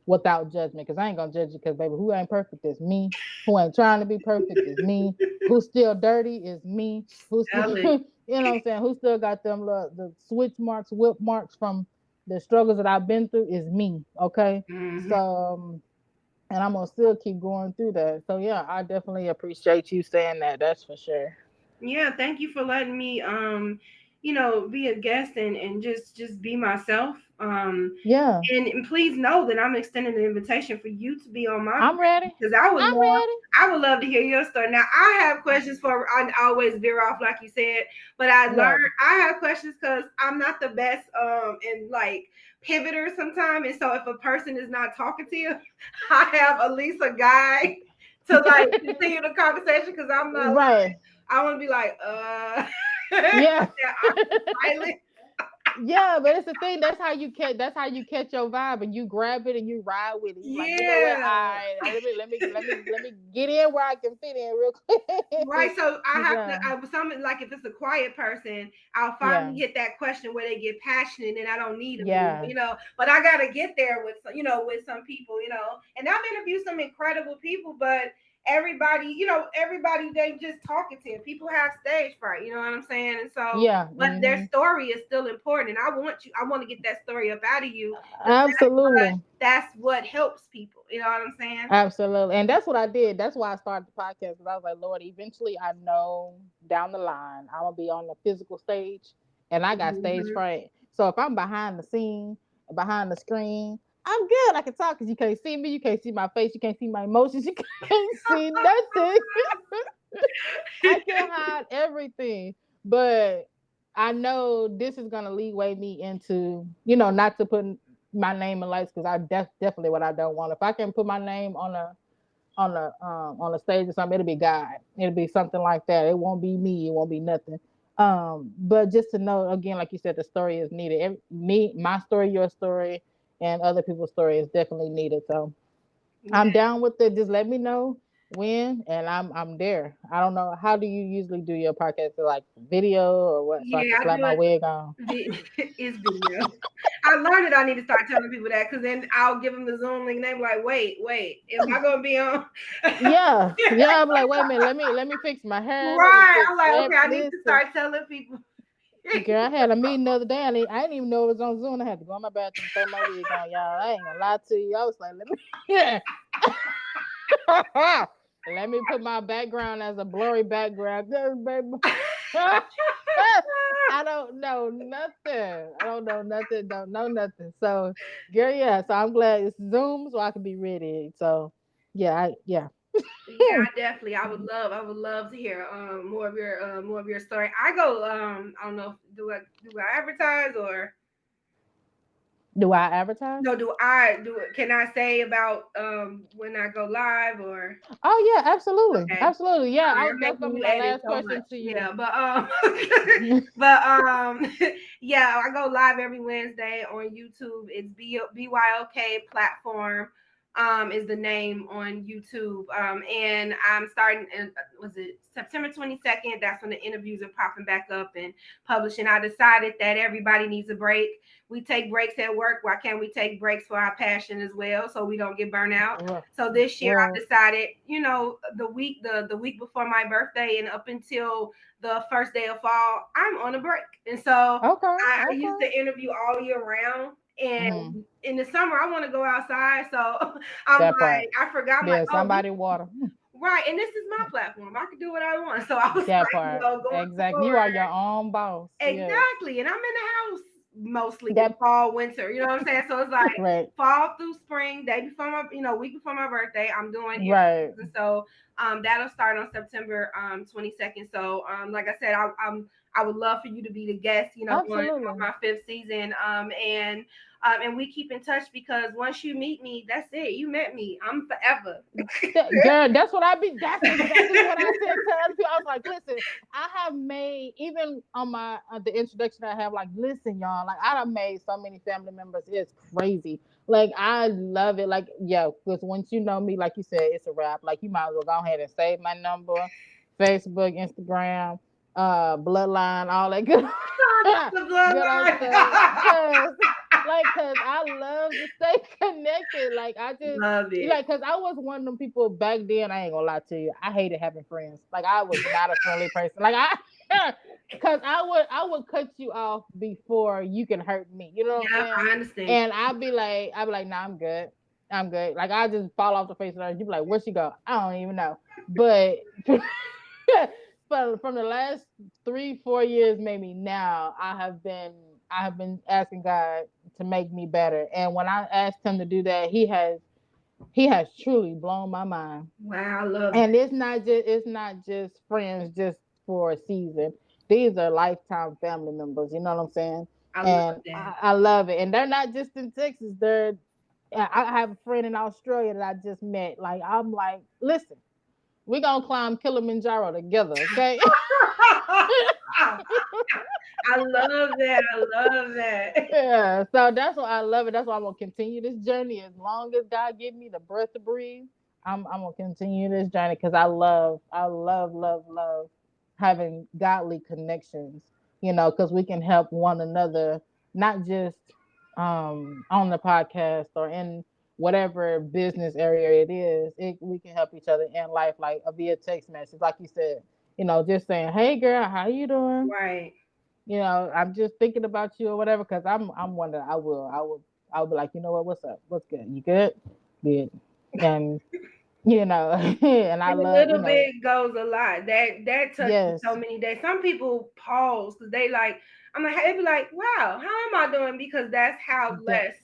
Without judgment, because I ain't gonna judge you because baby, who ain't perfect is me. Who ain't trying to be perfect is me. Who's still dirty is me. Who's still tell it. what I'm saying, who still got them the switch marks, whip marks from the struggles that I've been through is me. Okay. So Hmm. and I'm gonna still keep going through that. So yeah, I definitely appreciate you saying that. That's for sure. Yeah, thank you for letting me be a guest and just be myself. Yeah. And please know that I'm extending an invitation for you to be on my I'm ready. because I'm ready. I would love to hear your story. Now I have questions for I always veer off like you said, but Right. I have questions because I'm not the best in like pivoter sometimes, and so if a person is not talking to you, I have at least a guy to like continue the conversation because I'm not like Right. I want to be like Yeah. yeah, I'm silent. Yeah, but it's the thing. That's how you catch. That's how you catch your vibe, and you grab it and you ride with it. You like, you know what? Yeah. I let me get in where I can fit in real quick. Right, so I have to. So Something like if it's a quiet person, I'll yeah, finally hit that question where they get passionate, and I don't need them anymore, yeah, But I gotta get there with with some people, And I've interviewed some incredible people, but everybody they just talking to. People have stage fright, you know what I'm saying? And so, yeah. but their Hmm. story is still important, and I want to get that story up out of you because Absolutely. that's what helps people. You know what I'm saying? Absolutely. And that's what I did. That's why I started the podcast because I was like, Lord, eventually I know down the line I'm gonna be on the physical stage and I got stage Hmm. fright. So if I'm behind the scene, behind the screen, I'm good. I can talk because you can't see me, you can't see my face, you can't see my emotions, you can't see nothing. I can hide everything. But I know this is gonna leeway me into, not to put my name in lights because definitely what I don't want. If I can put my name on a stage or something, it'll be God. It'll be something like that. It won't be me. It won't be nothing. But just to know again, like you said, the story is needed. My story, your story, and other people's story is definitely needed. So I'm Yeah. down with it. Just let me know when, and I'm there. I don't know, how do you usually do your podcast? Like video or what? So I can Yeah, I slap do my it. wig on. It's video. I learned that I need to start telling people that because then I'll give them the Zoom link and they be like, wait, am I gonna be on? Yeah, yeah. I'm like, wait a minute. Let me fix my hair. Let me Right. fix. I'm like, Let okay, I need to listen. start telling people. Girl, I had a meeting the other day. I didn't even know it was on Zoom. I had to go in my bathroom, throw my wig on, y'all. I ain't gonna lie to you. I was like, let me, let me put my background as a blurry background. 'Cause, baby, I don't know nothing. I don't know nothing. Don't know nothing. So, girl, yeah. So I'm glad it's Zoom, so I can be ready. So, yeah, yeah. Yeah, I would love to hear more of your story. I go I don't know, do I advertise or Do I advertise? no, do I do it? Can I say about when I go live or Oh yeah, absolutely, okay? absolutely. Yeah, Sorry, I'm that's making gonna be you my edit last so much. question to you. Yeah, but but yeah, I go live every Wednesday on YouTube. It's BYOK platform. is the name on YouTube. And I'm starting in, was it September 22nd? That's when the interviews are popping back up and publishing. I decided that everybody needs a break. We take breaks at work. Why can't we take breaks for our passion as well, so we don't get burnt out? So this year I Well, decided, the week before my birthday and up until the first day of fall, I'm on a break. And so okay, I used okay. to interview all year round. Mm-hmm. And in the summer, I want to go outside. So I'm That part. like, I forgot. I'm like, Yeah, oh, somebody water. right. And this is my platform. I can do what I want. So I was That like, part. going Exactly. You are your forward. own boss. Yes. Exactly. And I'm in the house mostly in That fall, winter. You know what I'm saying? So it's like right. fall through spring, day before my, week before my birthday, I'm doing Right. interviews. And so that'll start on September 22nd. So like I said, I would love for you to be the guest, on Absolutely. my fifth season. And we keep in touch because once you meet me, that's it. You met me. I'm forever. Girl, that's what I be. That's exactly what I said to other people. I was like, listen, I have made even on my the introduction I have, like, listen, y'all, like I done made so many family members. It's crazy. Like I love it. Like yeah, because once you know me, like you said, it's a wrap. Like you might as well go ahead and save my number, Facebook, Instagram, bloodline, all that good, The good old stuff. bloodline. Cause I love to stay connected. Like I just Love it. like, cause I was one of them people back then. I ain't gonna lie to you. I hated having friends. Like I was not a friendly person. Like cause I would cut you off before you can hurt me. You know what I'm Yeah, saying? I understand. And I'd be like, nah, I'm good. I'm good. Like I just fall off the face of the earth. You be like, where'd she go? I don't even know. But but from the last 3, 4 years, maybe now, I have been asking God to make me better. And when I asked him to do that, he has truly blown my mind. Wow, I love And it's not just friends just for a season. These are lifetime family members. You know what I'm saying? I love And that. I love it. And they're not just in Texas. I have a friend in Australia that I just met. Like I'm like, listen, we're gonna climb Kilimanjaro together, okay? I love that. I love that. Yeah, so that's why I love it. That's why I'm gonna continue this journey as long as God give me the breath to breathe. I'm gonna continue this journey because I love having godly connections. Because we can help one another, not just on the podcast or in whatever business area it is. We can help each other in life, like via text message, like you said. Just saying, "Hey, girl, how you doing?" Right. I'm just thinking about you or whatever, because I'm one that I will be like, you know what, what's up? What's good? You good? Good. And and I And a love, little bit goes a lot. That touches yes, so many days. Some people pause because they like. I'm like, they be like, wow, how am I doing? Because that's how that, less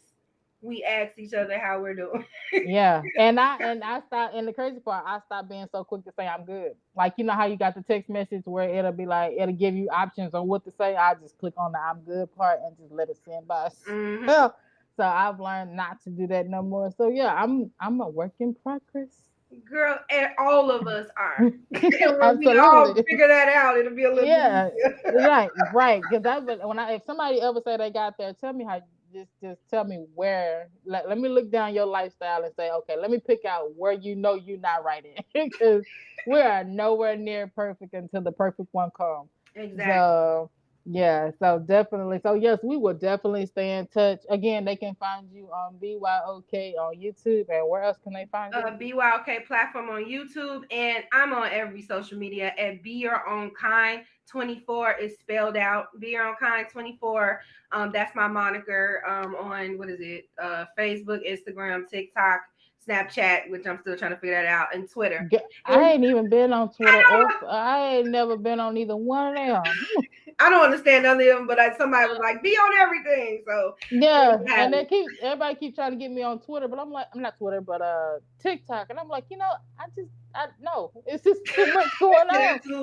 we ask each other how we're doing. yeah. And I stopped, and the crazy part, I stopped being so quick to say I'm good. Like, how you got the text message where it'll be like, it'll give you options on what to say. I just click on the I'm good part and just let it send by Hmm. itself. So I've learned not to do that no more. So yeah, I'm a work in progress. Girl, and all of us are. And when we all Absolutely. figure that out, it'll be a little bit Yeah. easier. Right. Right. Because if somebody ever say they got there, tell me how. Just tell me where. Let me look down your lifestyle and say, okay, let me pick out where you're not right in, because we are nowhere near perfect until the perfect one comes. Exactly. So yeah. So definitely. So yes, we will definitely stay in touch. Again, they can find you on BYOK on YouTube, and where else can they find you? BYOK platform on YouTube, and I'm on every social media at Be Your Own Kind. 24 is spelled out. Be Your Own Kind 24. That's my moniker. On what is it? Facebook, Instagram, TikTok, Snapchat, which I'm still trying to figure that out, and Twitter. I ain't even been on Twitter, or I ain't never been on either one of them. I don't understand none of them, but somebody was like, "Be on everything." So there Yeah, you have and it. everybody keep trying to get me on Twitter, but I'm like, I'm not Twitter, but TikTok, and I'm like, I know it's just too much going on.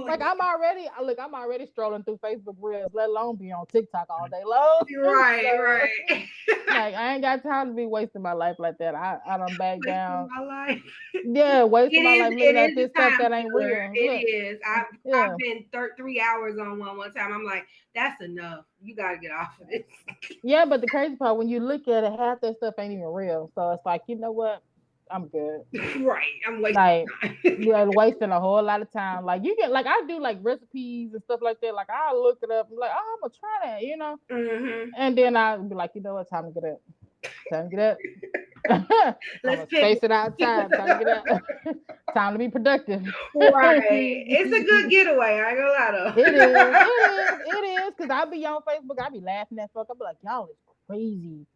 Like Absolutely I'm already strolling through Facebook Reels, let alone be on TikTok all day long. right, So right. like I ain't got time to be wasting my life like that. I don't back Wasting down. my life. Yeah, wasting my life It looking at is this a stuff time that ain't killer. real. It Look, is. I've yeah. been 3 hours on one time. I'm like, that's enough. You got to get off of this. Yeah, but the crazy part, when you look at it, half that stuff ain't even real. So it's like, you know what? I'm good. Right. I'm wasting Like, time. you're wasting a whole lot of time. Like, you get like I do like recipes and stuff like that. Like, I look it up. I'm like, oh, I'm gonna try that, Hmm. And then I'll be like, you know what? Time to get up. Time to get up. I'm Let's gonna pivot. space it out. Time to get up. Time to be productive. Right. It's a good getaway. I ain't gonna lie It is. It though. is. It is. Cause I'll be on Facebook. I'll be laughing at fuck. I'll be like, y'all is crazy.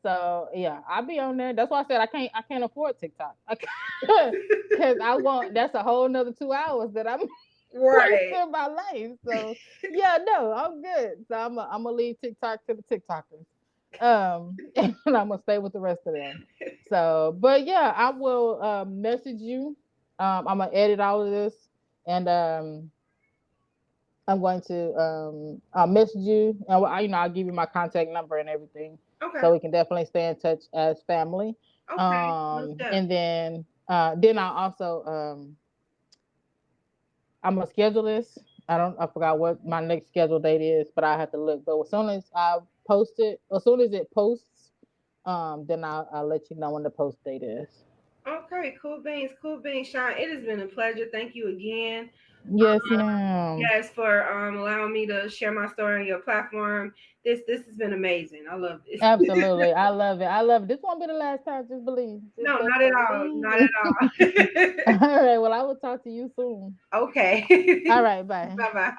So yeah, I'll be on there. That's why I said I can't afford TikTok. Cause I want that's a whole nother 2 hours that I'm Right. wasting my life. So yeah, no, I'm good. So I'm gonna leave TikTok to the TikTokers. And I'm gonna stay with the rest of them. So, but yeah, I will message you. I'm gonna edit all of this, and I'm going to I'll message you, and I'll give you my contact number and everything, Okay. so we can definitely stay in touch as family. Okay. Most And definitely. then I'll also I'm gonna schedule this. I forgot what my next schedule date is, but I have to look. But as soon as I post it, as soon as it posts, then I'll let you know when the post date is. Okay. Cool beans. Cool beans, Sean. It has been a pleasure. Thank you again. Yes, ma'am. Yes, for allowing me to share my story on your platform. This has been amazing. I love this. Absolutely. I love it. I love it. This won't be the last time. Just believe. No, Just not at all. Not believe. at All right. Well, I will talk to you soon. all. Okay. All right. Bye. Bye bye.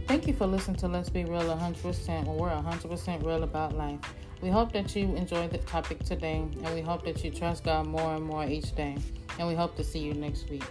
Thank you for listening to Let's Be Real 100%, when we're 100% real about life. We hope that you enjoyed the topic today, and we hope that you trust God more and more each day. And we hope to see you next week.